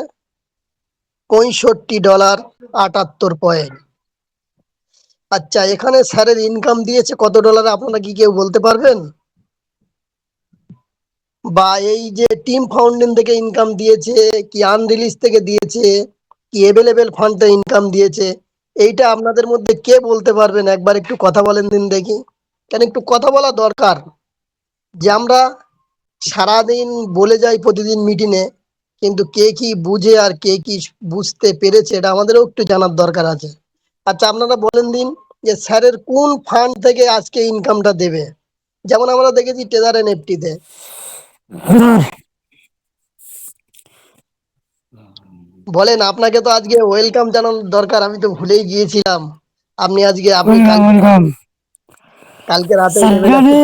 $65.78। আচ্ছা, এখানে স্যারের ইনকাম দিয়েছে কত ডলার, আপনারা কি কেউ বলতে পারবেন? বা এই যে টিম ফাউন্ডিং থেকে ইনকাম দিয়েছে, কি আনরিলিজ থেকে দিয়েছে, কি অ্যাভেলেবেল ফান্ড থেকে ইনকাম দিয়েছে, এইটা আপনাদের মধ্যে কে বলতে পারবেন? একবার একটু কথা বলেন দিন দেখি। কেন, একটু কথা বলা দরকার। যে আমরা সারাদিন বলে যাই প্রতিদিন মিটিংয়ে, কিন্তু কে কি বুঝে আর কে কি বুঝতে পেরেছে, এটা আমাদেরও একটু জানার দরকার আছে। আচ্ছা, আপনারা বলেন দিন যে স্যারের কোন ফান্ড থেকে আজকে ইনকামটা দেবে। যেমন আমরা দেখেছি টেজার এনএফটিতে। বলেন, আপনাকে তো আজকে ওয়েলকাম জানানোর দরকার, আমি তো ভুলেই গিয়েছিলাম। আপনি আজকে আপনি ওয়েলকাম। কালকে রাতে স্যার, লেভেল এখানে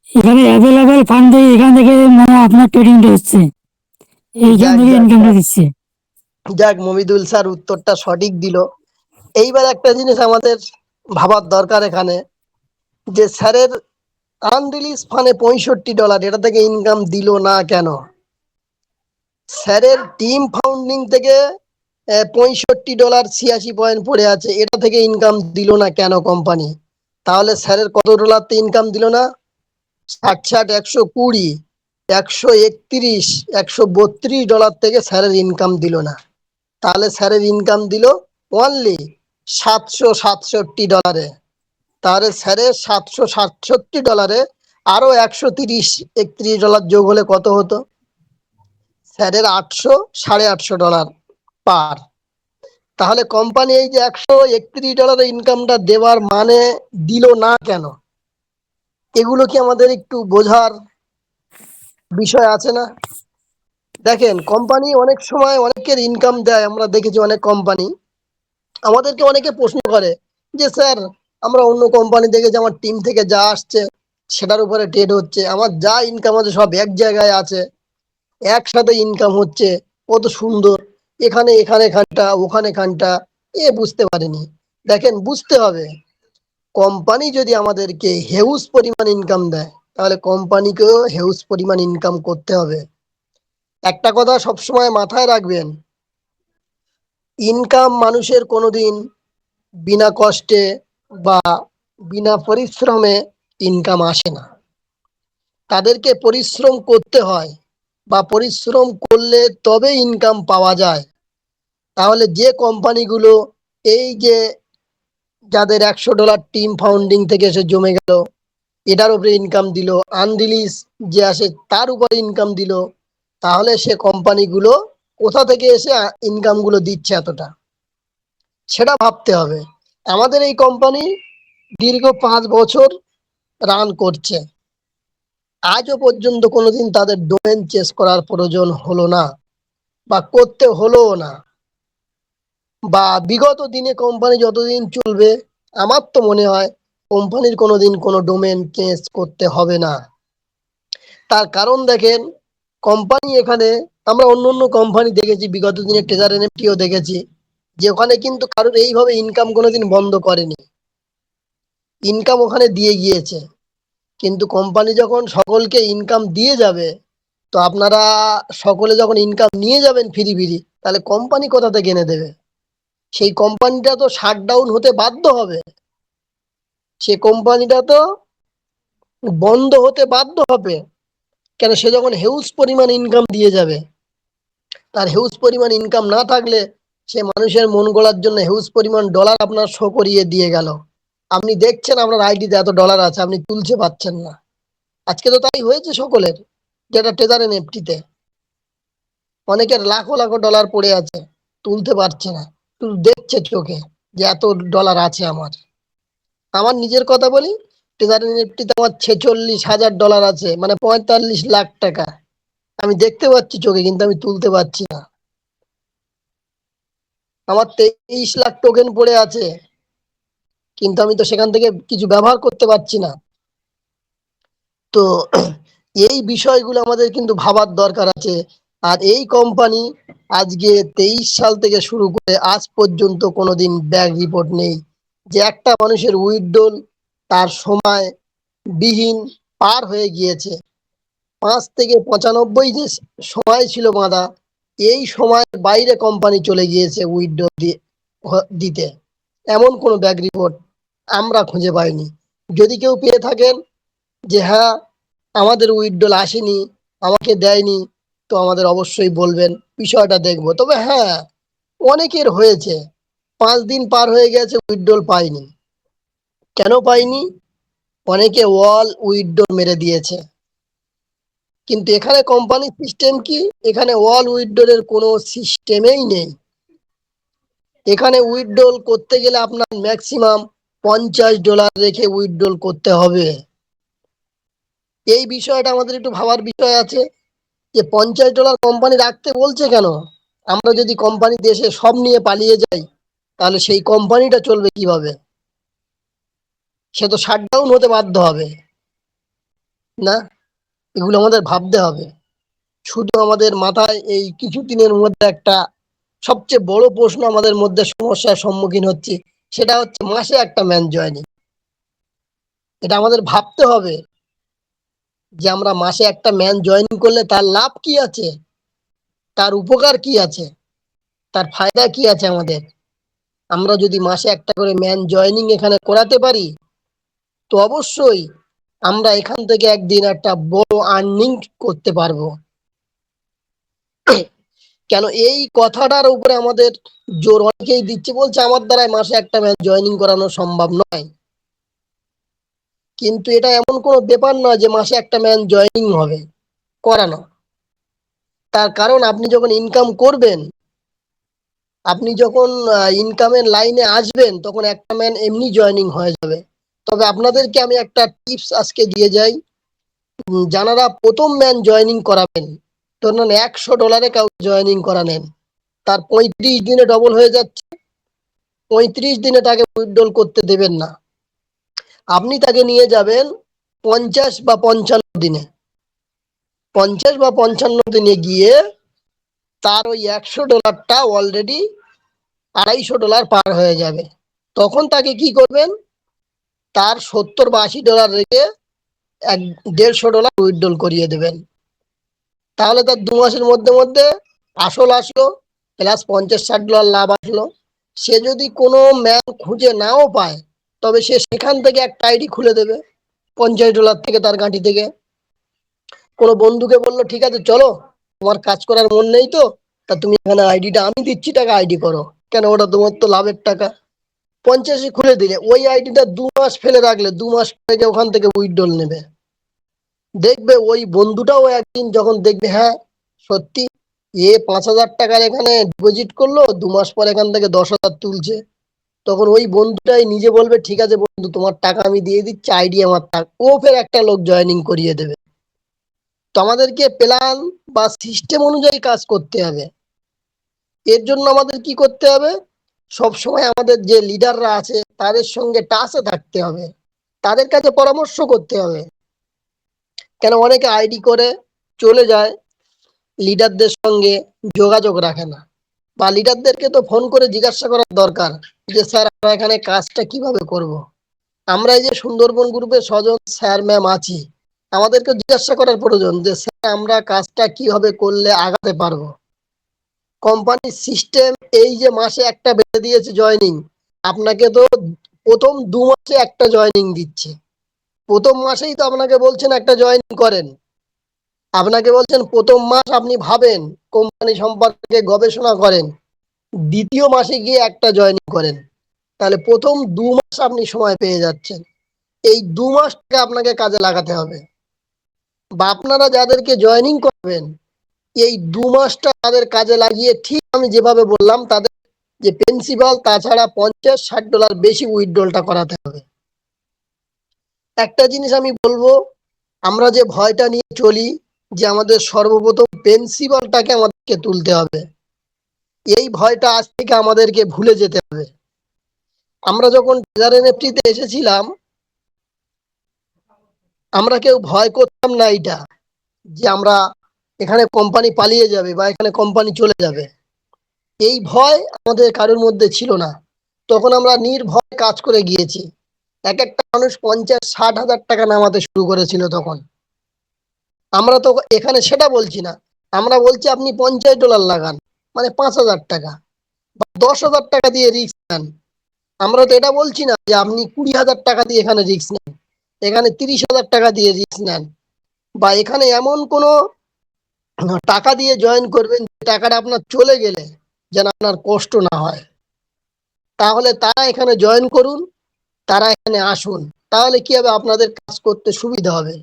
এখানে অ্যাভেলেবেল ফান্ড থেকে এখান থেকে মানে আপনার ট্রেডিংটা হচ্ছে, এইখান যাক থেকে যাক ইনকামটা যাক দিচ্ছে। যাক, মমিদুল স্যার উত্তরটা সঠিক দিল। এইবার একটা জিনিস আমাদের ভাবার দরকার এখানে, যে স্যারের আনরিলিজ ফান্ডে $65, এটা থেকে ইনকাম দিল না কেন? স্যারের টিম ফাউন্ডিং থেকে $65.86 পড়ে আছে, এটা থেকে ইনকাম দিল না কেন কোম্পানি? তাহলে স্যারের কত ডলার ইনকাম দিল না? 60, 120, 131, $132 থেকে স্যারের ইনকাম দিল না। তাহলে স্যারের ইনকাম দিল অনলি $767। তাহলে স্যারের $767 আরো 130-31 যোগ হলে কত হতো? স্যারের $800-850 পার। তাহলে কোম্পানি এই যে $131 ইনকামটা দেওয়ার মানে দিল না কেন? এগুলো কি আমাদের একটু বোঝার বিষয় আছে না? দেখেন, কোম্পানি অনেক সময় অনেকের ইনকাম দেয়, আমরা দেখেছি অনেক কোম্পানি। আমাদেরকে অনেকে প্রশ্ন করে যে স্যার, আমরা অন্য কোম্পানি দেখেছি, আমার টিম থেকে যা আসছে সেটার উপরে ট্রেড হচ্ছে, আমার যা ইনকাম আছে সব এক জায়গায় আছে, একসাথে ইনকাম হচ্ছে, কত সুন্দর। এখানে এখানে খানটা, ওখানে খানটা, বুঝতে পারিনি। দেখেন, বুঝতে হবে, কোম্পানি যদি আমাদেরকে হিউজ পরিমাণ ইনকাম দেয়, তাহলে কোম্পানিকেও হিউজ পরিমাণ ইনকাম করতে হবে। একটা কথা সবসময় মাথায় রাখবেন, ইনকাম মানুষের কোনোদিন বিনা কষ্টে বা বিনা পরিশ্রমে ইনকাম আসে না। তাদেরকে পরিশ্রম করতে হয়, বা পরিশ্রম করলে তবে ইনকাম পাওয়া যায়। তাহলে যে কোম্পানিগুলো এই যে যাদের $100 টিম ফাউন্ডিং থেকে এসে জমে গেল, এটার উপরে ইনকাম দিল, আনরিলিজ যে আসে তার উপরে ইনকাম দিল, তাহলে সে কোম্পানিগুলো কোথা থেকে এসে ইনকামগুলো দিচ্ছে এতটা, সেটা ভাবতে হবে। আমাদের এই কোম্পানি দীর্ঘ 5 বছর রান করছে, আজও পর্যন্ত কোনোদিন তাদের ডোমেন চেস করার প্রয়োজন হলো না, বা করতে হলো না। বা বিগত দিনে কোম্পানি যতদিন চলবে, আমার তো মনে হয় কোম্পানির কোনোদিন কোনো ডোমেন চেঞ্জ করতে হবে না। তার কারণ দেখেন, কোম্পানি এখানে, আমরা অন্য অন্য কোম্পানি দেখেছি, বিগত দিনে ট্রেজার এনএফটিও দেখেছি, যে ওখানে কিন্তু কারোর এইভাবে ইনকাম কোনোদিন বন্ধ করেনি, ইনকাম ওখানে দিয়ে গিয়েছে। কিন্তু কোম্পানি যখন সকলকে ইনকাম দিয়ে যাবে, তো আপনারা সকলে যখন ইনকাম নিয়ে যাবেন ফিরি ফিরি, তাহলে কোম্পানি কোথা থেকে এনে দেবে? সেই কোম্পানিটা তো শাটডাউন হতে বাধ্য হবে, সে কোম্পানিটা তো বন্ধ হতে বাধ্য হবে। কেন? সে যখন হিউজ পরিমাণ ইনকাম দিয়ে যাবে, তার হিউজ পরিমাণ ইনকাম না থাকলে সে মানুষের মন গড়ার জন্য হিউজ পরিমাণ ডলার আপনার শো করিয়ে দিয়ে গেল, আপনি দেখছেন আপনার আইডিতে এত ডলার আছে, আপনি তুলতে পারছেন না। আজকে তো তাই হয়েছে সকলের, যেটা ট্রেজার এনএফটিতে অনেকের লাখো লাখো ডলার পড়ে আছে, তুলতে পারছে না, শুধু দেখছে চোখে যে এত ডলার আছে আমার। আমার নিজের কথা বলি, ট্রেজার এনএফটিতে আমার $46,000 আছে, মানে 45 লাখ টাকা। আমি দেখতে পাচ্ছি চোখে, কিন্তু আমি তুলতে পারছি না। আমার 23 লাখ টোকেন পড়ে আছে, কিন্তু আমি তো সেখান থেকে কিছু ব্যবহার করতে পারছি না। তো এই বিষয়গুলো আমাদের কিন্তু ভাবার দরকার আছে। আর এই কোম্পানি আজকে 23 সাল থেকে শুরু করে আজ পর্যন্ত কোনোদিন ব্যাক রিপোর্ট নেই, যে একটা মানুষের উইথড্রল তার সময় বিহীন পার হয়ে গিয়েছে। 5 থেকে 95 যে সময় ছিল বাঁধা, এই সময়ের বাইরে কোম্পানি চলে গিয়েছে উইথড্রল দিতে, এমন কোনো ব্যাক রিপোর্ট আমরা খুঁজে পাইনি। যদি কেউ পেয়ে থাকেন যে হ্যাঁ আমাদের উইথড্রল আসেনি, আমাকে দেয়নি, তো আমাদের অবশ্যই বলবেন, বিষয়টা দেখবো। তবে হ্যাঁ, অনেকের হয়েছে, 5 দিন পার হয়ে গেছে উইথড্রল পাইনি। কেন পাইনি? অনেকে ওয়াল উইথড্রল মেরে দিয়েছে। কিন্তু এখানে কোম্পানির সিস্টেম কি? এখানে ওয়াল উইথড্রলের কোনো সিস্টেমেই নেই। এখানে উইথড্রল করতে গেলে আপনার ম্যাক্সিমাম $50 রেখে উইথড্রল করতে হবে। এই বিষয়টা আমাদের একটু ভাবার বিষয় আছে, যে $50 কোম্পানি রাখতে বলছে কেন? আমরা যদি কোম্পানি দেশে সব নিয়ে পালিয়ে যাই, তাহলে সেই কোম্পানিটা চলবে কিভাবে? সে তো শাটডাউন হতে বাধ্য হবে না। এগুলো আমাদের ভাবতে হবে। শুধু আমাদের মাথায় এই কিছু দিনের মধ্যে একটা সবচেয়ে বড় প্রশ্ন আমাদের মধ্যে সমস্যার সম্মুখীন হচ্ছে, সেটা হচ্ছে মাসে একটা ম্যান জয়েনিং। এটা আমাদের ভাবতে হবে যে আমরা মাসে একটা ম্যান জয়েনিং করলে তার লাভ কি আছে, তার উপকার কি আছে, তার ফায়দা কি আছে আমাদের। আমরা যদি মাসে একটা করে ম্যান জয়েনিং এখানে করাতে পারি, তো অবশ্যই আমরা এখান থেকে একদিন একটা বড় আর্নিং করতে পারবো। কেন এই কথাটার উপরে আমাদের জোর অনেকেই দিচ্ছে, বলছে আমার দ্বারাই মাসে একটা ম্যাচ জয়েনিং করানো সম্ভব নয়। কিন্তু এটা এমন কোনো ব্যাপার নয় যে মাসে একটা ম্যান জয়েনিং হবে করানো। তার কারণ আপনি যখন ইনকাম করবেন, আপনি যখন ইনকামের লাইনে আসবেন, তখন একটা ম্যান এমনি জয়েনিং হয়ে যাবে। তবে আপনাদেরকে আমি একটা টিপস আজকে দিয়ে যাই, যারা প্রথম ম্যান জয়েনিং করাবেন, ধরুন $100 কাউ জয়েনিং করানেন, তার 35 দিনে ডবল হয়ে যাচ্ছে। 35 দিনে তাকে উইথড্রল করতে দেবেন না, আপনি তাকে নিয়ে যাবেন 50 বা 55 দিনে, 50 বা 55 দিনে গিয়ে তার ওই $100টা অলরেডি $250 পার হয়ে যাবে। তখন তাকে কি করবেন, তার $70 বা $80 রেখে $150 উইথড্রল করিয়ে দেবেন। তাহলে তার 2 মাসের মধ্যে মধ্যে আসল আসলো প্লাস $50-60 লাভ আসলো। সে যদি কোনো ম্যান খুঁজে নাও পায়, তবে সে সেখান থেকে একটা আইডি খুলে দেবে $50 থেকে, তার গাঁটি থেকে। কোনো বন্ধুকে বললো ঠিক আছে চলো, তোমার কাজ করার মন নেই তো, তা তুমি এখানে আইডিটা আমি দিচ্ছি টাকা, আইডি করো, কেন ওটা তোমার তো লাভের টাকা। 50 খুলে দিলে ওই আইডিটা 2 মাস ফেলে রাখলে 2 মাস পরে ওখান থেকে উইথড্রল নেবে। দেখবে ওই বন্ধুটাও একদিন যখন দেখবে হ্যাঁ সত্যি এ 5,000 টাকার এখানে ডিপোজিট করলো, 2 মাস পর এখান থেকে 10,000 তুলছে, তখন ওই বন্ধুটাই নিজে বলবে ঠিক আছে বন্ধু তোমার টাকা আমি দিয়ে দিচ্ছি, আইডি আমার থাক, ও ফের একটা লোক জয়েনিং করিয়ে দেবে। তো আমাদেরকে প্ল্যান বা সিস্টেম অনুযায়ী কাজ করতে হবে। এর জন্য আমাদের কি করতে হবে, সব সময় আমাদের যে লিডাররা আছে তাদের সঙ্গে টাচে থাকতে হবে, তাদের কাছে পরামর্শ করতে হবে। কেন অনেকে আইডি করে চলে যায়, লিডারদের সঙ্গে যোগাযোগ রাখে না, বা লিডারদেরকে তো ফোন করে জিজ্ঞাসা করা দরকার যে স্যার আমরা এখানে কাজটা কিভাবে করব। আমরা এই যে সুন্দরবন গ্রুপে 6 জন স্যার ম্যাম আছি, আমাদেরকে জিজ্ঞাসা করার প্রয়োজন যে স্যার আমরা কাজটা কিভাবে করলে আগাতে পারবো। কোম্পানির সিস্টেম এই যে মাসে একটা বেঁধে দিয়েছে জয়েনিং, আপনাকে তো প্রথম 2 মাসে একটা জয়েনিং দিচ্ছে। প্রথম মাসেই তো আপনাকে বলছেন একটা জয়েনিং করেন, আপনাকে বলছেন প্রথম মাস আপনি ভাবেন, কোম্পানি সম্পর্কে গবেষণা করেন, দ্বিতীয় মাসে গিয়ে একটা জয়েনিং করেন। তাহলে প্রথম 2 মাস আপনি সময় পেয়ে যাচ্ছেন, এই 2 মাসটাকে আপনাকে কাজে লাগাতে হবে। বা আপনারা যাদেরকে জয়েনিং করবেন, এই 2 মাসটা তাদের কাজে লাগিয়ে ঠিক আমি যেভাবে বললাম তাদের যে প্রিন্সিপাল তাছাড়া $50-60 বেশি উইথড্রলটা করাতে হবে। একটা জিনিস আমি বলবো, আমরা যে ভয়টা নিয়ে চলি যে আমাদের সর্বপ্রথম প্রিন্সিপালটাকে আমাদেরকে তুলতে হবে, এই ভয়টা আজ থেকে আমাদেরকে ভুলে যেতে হবে। আমরা যখন ট্রেজার এনএফটিতে এসেছিলাম, আমরা কেউ ভয় করতাম না এইটা যে আমরা এখানে কোম্পানি পালিয়ে যাবে বা এখানে কোম্পানি চলে যাবে, এই ভয় আমাদের কারোর মধ্যে ছিল না। তখন আমরা নির্ভয় কাজ করে গিয়েছি। এক একটা মানুষ 50-60 হাজার টাকা নামাতে শুরু করেছিল তখন। আমরা তো এখানে সেটা বলছি না, আমরা বলছি আপনি $50 লাগান, মানে 5,000 টাকা বা 10,000 টাকা দিয়ে রিস্ক নেন। আমরা তো এটা বলছি না যে আপনি 20,000 টাকা দিয়ে এখানে রিস্ক নেন, এখানে 30,000 টাকা দিয়ে রিস্ক নেন, বা এখানে এমন কোনো টাকা দিয়ে জয়েন করবেন যে টাকাটা আপনার চলে গেলে যেন আপনার কষ্ট না হয়। তাহলে তারা এখানে জয়েন করুন, তারা এখানে আসুন, তাহলে কি হবে, আপনাদের কাজ করতে সুবিধা হবে।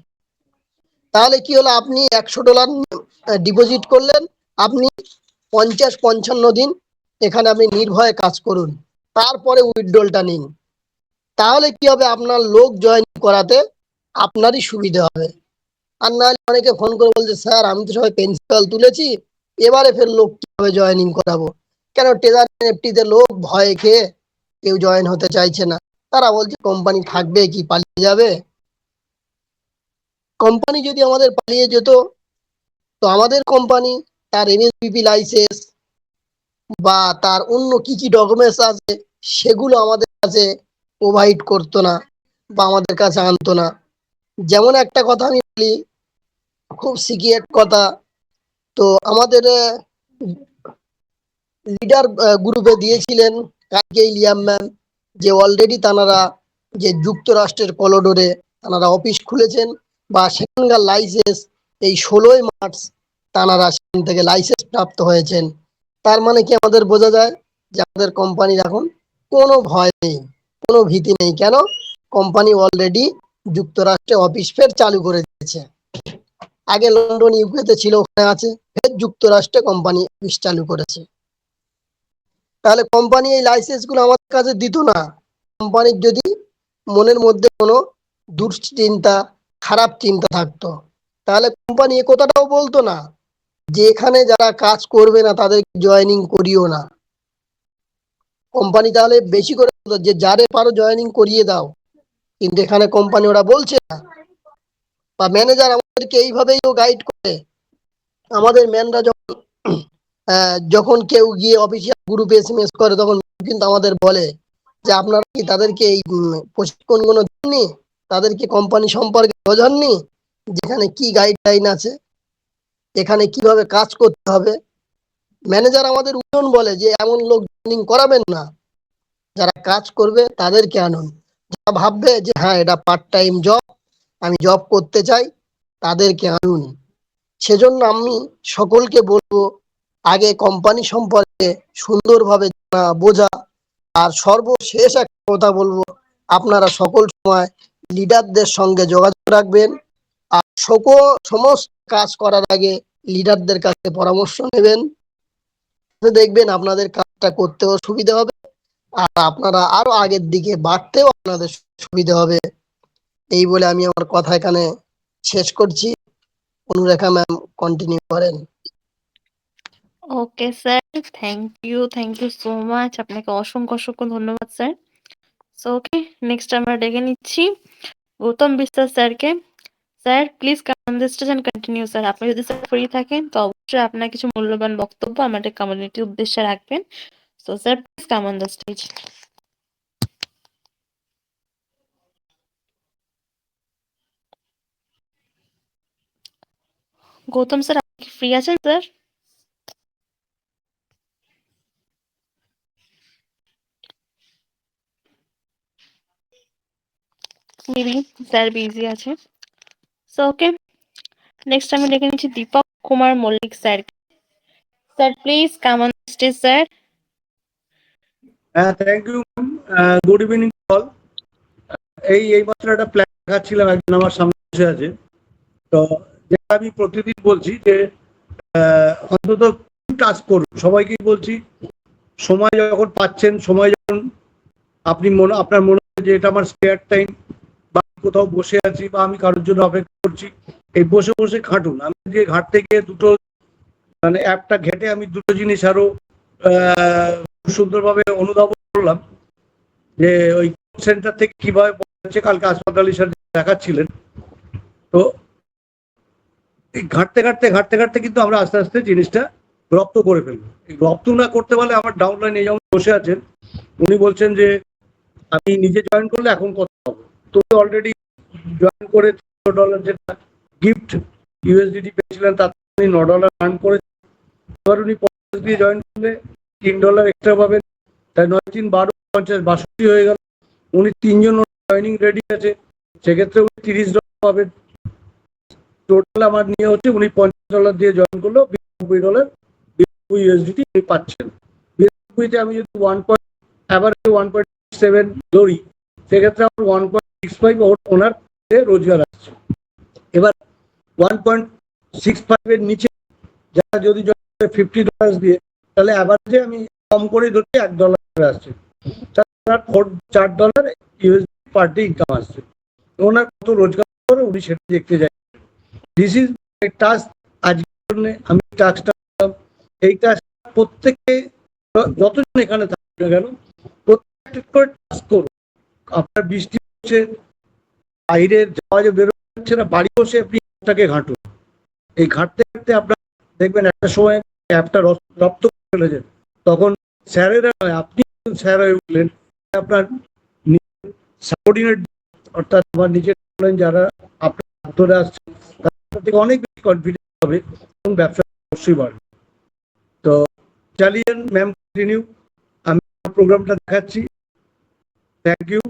তাহলে কি হলো, আপনি $100 ডিপোজিট করলেন, আপনি 50-55 দিন এখানে আপনি নির্ভয়ে কাজ করুন, তারপরে উইথড্রলটা নিন। তাহলে কি হবে, আপনার লোক জয়েন করাতে আপনারই সুবিধা হবে। আর নাহলে অনেকে ফোন করে বলছে স্যার আমি তো সবাই প্রিন্সিপাল তুলেছি, এবারে ফের লোক কিভাবে জয়েনিং করাবো। কেন ট্রেজার এনএফটিতে লোক ভয়ে খেয়ে কেউ জয়েন হতে চাইছে না, তারা বলছে কোম্পানি থাকবে কি পালিয়ে যাবে। কোম্পানি যদি আমাদের পালিয়ে যেত, তো আমাদের কোম্পানি তার এনএসপিপি লাইসেন্স বা তার অন্য কি কি ডকুমেন্টস আছে সেগুলো আমাদের কাছে প্রোভাইড করতো না বা আমাদের কাছে আনতো না। যেমন একটা কথা আমি বলি, খুব সিক্রেট কথা, তো আমাদের লিডার গ্রুপে দিয়েছিলেন কালকে লিয়াম ম্যাম, যে অলরেডি তারা যে যুক্তরাষ্ট্রের কলোডোরে তারা অফিস খুলেছেন বা সেখানকার লাইসেন্স এই 16ই মার্চ তারা সেখান থেকে লাইসেন্স প্রাপ্ত হয়েছেন। তার মানে কি আমাদের বোঝা যায় যে আমাদের কোম্পানির এখন কোনো ভয় নেই, কোনো ভীতি নেই। কেন, কোম্পানি অলরেডি যুক্তরাষ্ট্রে অফিস ফের চালু করে দিয়েছে। আগে লন্ডন ইউকেতে ছিল, ওখানে আছে, ফের যুক্তরাষ্ট্রে কোম্পানি অফিস চালু করেছে। তাহলে কোম্পানি এই লাইসেন্স গুলো আমাদের কাছে দিত না, কোম্পানির যদি মনের মধ্যে কোনো দুশ্চিন্তা খারাপ চিন্তা থাকতো, তাহলে কোম্পানি এ কথাটাও বলতো না যে এখানে যারা কাজ করবে না তাদের জয়েনিং করিও না। কোম্পানি তাহলে বেশি করে বলতো যে যারে পারো জয়েনিং করিয়ে দাও, কিন্তু এখানে কোম্পানি ওরা বলছে না। বা ম্যানেজার আমাদেরকে এইভাবেই গাইড করে। আমাদের ম্যানরা যখন কেউ গিয়ে অফিসিয়াল গ্রুপে এসএমএস করে তখন কিন্তু আমাদের বলে যে আপনারা কি তাদেরকে এই প্রশিক্ষণগুলো দেননি, তাদেরকে কোম্পানি সম্পর্কে বোঝাননি, যেখানে কি গাইডলাইন আছে, এখানে কিভাবে কাজ করতে হবে। ম্যানেজার আমাদের উন্নয়ন বলে যে এমন লোক ট্রেনিং করাবেন না, যারা কাজ করবে তাদেরকে আনুন। যারা ভাববে যে হ্যাঁ এটা পার্ট টাইম জব, আমি জব করতে চাই, তাদেরকে আনুন। সেজন্য আমি সকলকে বলবো আগে কোম্পানি সম্পর্কে সুন্দরভাবে জানা বোঝা। আর সর্বশেষ একটা কথা বলবো, আপনারা সকল সময় লিডারদের সঙ্গে যোগাযোগ রাখবেন। আর সমস্ত কাজ করার আগে লিডারদের কাছে পরামর্শ নেবেন। দেখবেন আপনাদের কাজটা করতেও সুবিধা হবে, আর আপনারা আরো আগের দিকে বাড়তেও আপনাদের সুবিধা হবে। এই বলে আমি আমার কথা এখানে শেষ করছি। অনুরেখা ম্যাম কন্টিনিউ করেন। Okay sir, thank you so much, আপনাকে অসংখ্য ধন্যবাদ স্যার। সো ওকে, নেক্সট আমরা ডেকে নিচ্ছি গৌতম বিশ্বাস স্যারকে। Sir please come on the stage and continue sir. আপনি যদি স্যার ফ্রি থাকেন তো অবশ্যই আপনার কিছু মূল্যবান বক্তব্য আমাদের কমিউনিটির উদ্দেশ্যে রাখবেন। So sir please come on the stage. Goutam sir, আপনি কি ফ্রি আছেন স্যার? মেবি স্যার বিজি আছে। সো ওকে, নেক্সট আমি ডেকে নিচ্ছি Dipak Kumar Mallick sir. Sir please come on the stage sir. হ্যাঁ, thank you. Good evening all. এই বছর একটা প্ল্যান দেখাচ্ছিলাম, একজন আমার সামনে বসে আছে। তো যেটা আমি প্রতিদিন বলছি যে অন্তত টাস্ক করুন, সবাইকেই বলছি। সময় যখন পাচ্ছেন, সময় যখন আপনার মনে হয় যে এটা আমার স্পেয়ার টাইম, বা কোথাও বসে আছি বা আমি কারোর জন্য অপেক্ষা করছি, এই বসে বসে খাটুন। আমি যে ঘাটতে গিয়ে দুটো মানে অ্যাপটা ঘেটে আমি দুটো জিনিস আরো সুন্দরভাবে অনুধাবন করলাম যে ওই সেন্টার থেকে কিভাবে পড়ছে। কালকে হাসপাতালের সাথে দেখাচ্ছিলেন। তো এই ঘাটতে কিন্তু আমরা আস্তে আস্তে জিনিসটা রপ্ত করে ফেলবো। এই রপ্ত না করতে পারলে আমার ডাউনলাইন এই যেমন বসে আছেন, উনি বলছেন যে আমি নিজে জয়েন করলে এখন কত হবে। তো অলরেডি জয়েন করে $3 যেটা গিফট ইউএসডিটি পেয়েছিলেন তাতে উনি $9 আর্ন করে। এবার উনি 50 দিয়ে জয়েন করলে $3 এক্সট্রা পাবেন। তাই 9×3 = 12, 50, 62 হয়ে গেল। উনি 3জন জয়েনিং রেডি আছে, সেক্ষেত্রে উনি $30 পাবেন। টোটাল আমার নিয়ে হচ্ছে উনি $50 দিয়ে জয়েন করলো, $92 ইউএসডিটি উনি পাচ্ছেন। 92-তে আমি যদি 1.7 ধরি, সেক্ষেত্রে আমার 1.65 ওনার রোজগার আসছে। এবার 1.65 এর নিচে যারা যদি $50 দিয়ে, তাহলে অ্যাভারেজে আমি কম করে ধরছি $1 আসছে। তার $4 ইউএসডি পার ডে ইনকাম আসছে। ওনার কত রোজগার করে উনি সেটা দেখতে চাই। This is my task. আজকের জন্য আমি টাস্কটা এই টাস্কটা প্রত্যেকে যতজন এখানে থাকবে না কেন প্রত্যেকটা করে টাস্ক করুন। আপনার বৃষ্টি হচ্ছে, বাইরে যাওয়া যে বেরোতে যাচ্ছে না, বাড়ি বসে আপনি অ্যাপটাকে ঘাঁটুন। এই ঘাঁটতে ঘাঁটতে আপনার দেখবেন একটা সময় অ্যাপটা রপ্ত করে ফেলেছেন। তখন স্যারেরা নয়, আপনি স্যার হয়ে উঠলেন। আপনার সাবঅর্ডিনেট অর্থাৎ আমার নিজের যারা আপনার ধরে আসছে তাদের থেকে অনেক বেশি কনফিডেন্স হবে এবং ব্যবসা অবশ্যই বাড়বে। তো চালিয়ে ম্যাম, কন্টিনিউ। আমি প্রোগ্রামটা দেখাচ্ছি। Thank you.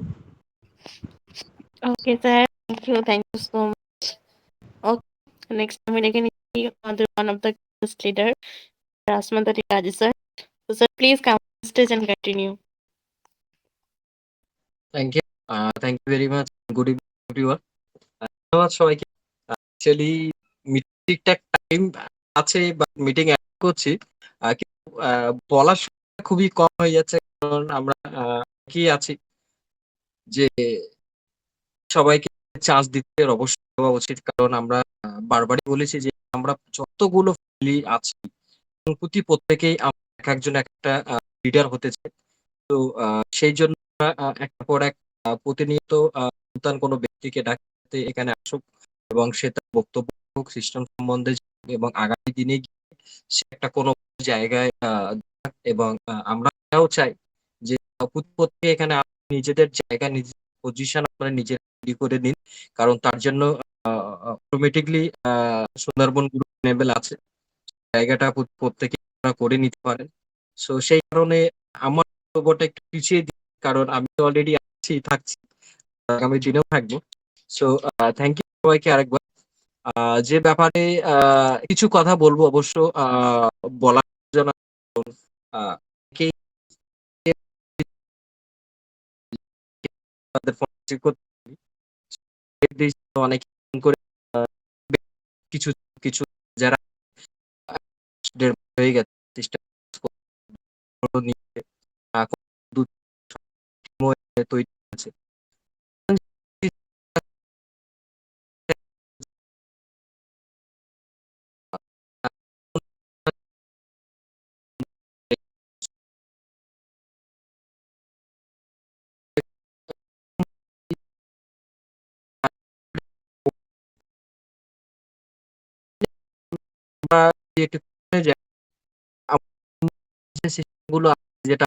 Okay sir, thank you so much. Okay, next আমি ডেকে নিচ্ছি আমাদের one of the leader Rasmatari Kazi sir. তো sir please come on stage and continue. Thank you. Thank you very much. Good evening everyone. ধন্যবাদ সবাইকে। Actually ঠিকঠাক time আছে বা মিটিং অ্যাটেন্ড করছি, কিন্তু বলার সময় খুবই কম হয়ে যাচ্ছে, কারণ আমরা কি আছি যে সবাইকে চান্স দিতে অবশ্যই দেওয়া উচিত। কারণ আমরা বারবারই বলেছি যে আমরা যতগুলো ফ্যামিলি আছি প্রত্যেকেই আমরা এক একজন একটা লিডার হতে চাই। তো সেই জন্য একটার পর এক প্রতিনিয়ত নতুন কোনো ব্যক্তিকে ডাকতে এখানে আসুক এবং সে তার বক্তব্য সিস্টেম সম্বন্ধে জানুক এবং আগামী দিনে গিয়ে সে একটা কোনো জায়গায় যাক। এবং আমরাও চাই যে প্রত্যেকে এখানে নিজেদের জায়গা, নিজের পজিশন আপনারা নিজেরা তৈরি করে নিন। কারণ তার জন্য অটোমেটিকলি সুন্দরবন গ্রুপ লেভেল আছে, জায়গাটা প্রত্যেকে আপনারা করে নিতে পারেন। সো সেই কারণে আমার বক্তব্যটা একটু পিছিয়ে দিই, কারণ আমি অলরেডি থাকছি, আগামী দিনেও থাকবো। সো থ্যাংক ইউ সবাইকে আরেকবার। যে ব্যাপারে কিছু কথা বলবো, অবশ্য বলার জন্য কে তাদের ফোন রিসিভ করতে অনেক ফোন করে কিছু কিছু যারা হয়ে গেছে চেষ্টা নিয়ে তৈরি আছে। আমরা একটু যাই, যে সিস্টেমগুলো যেটা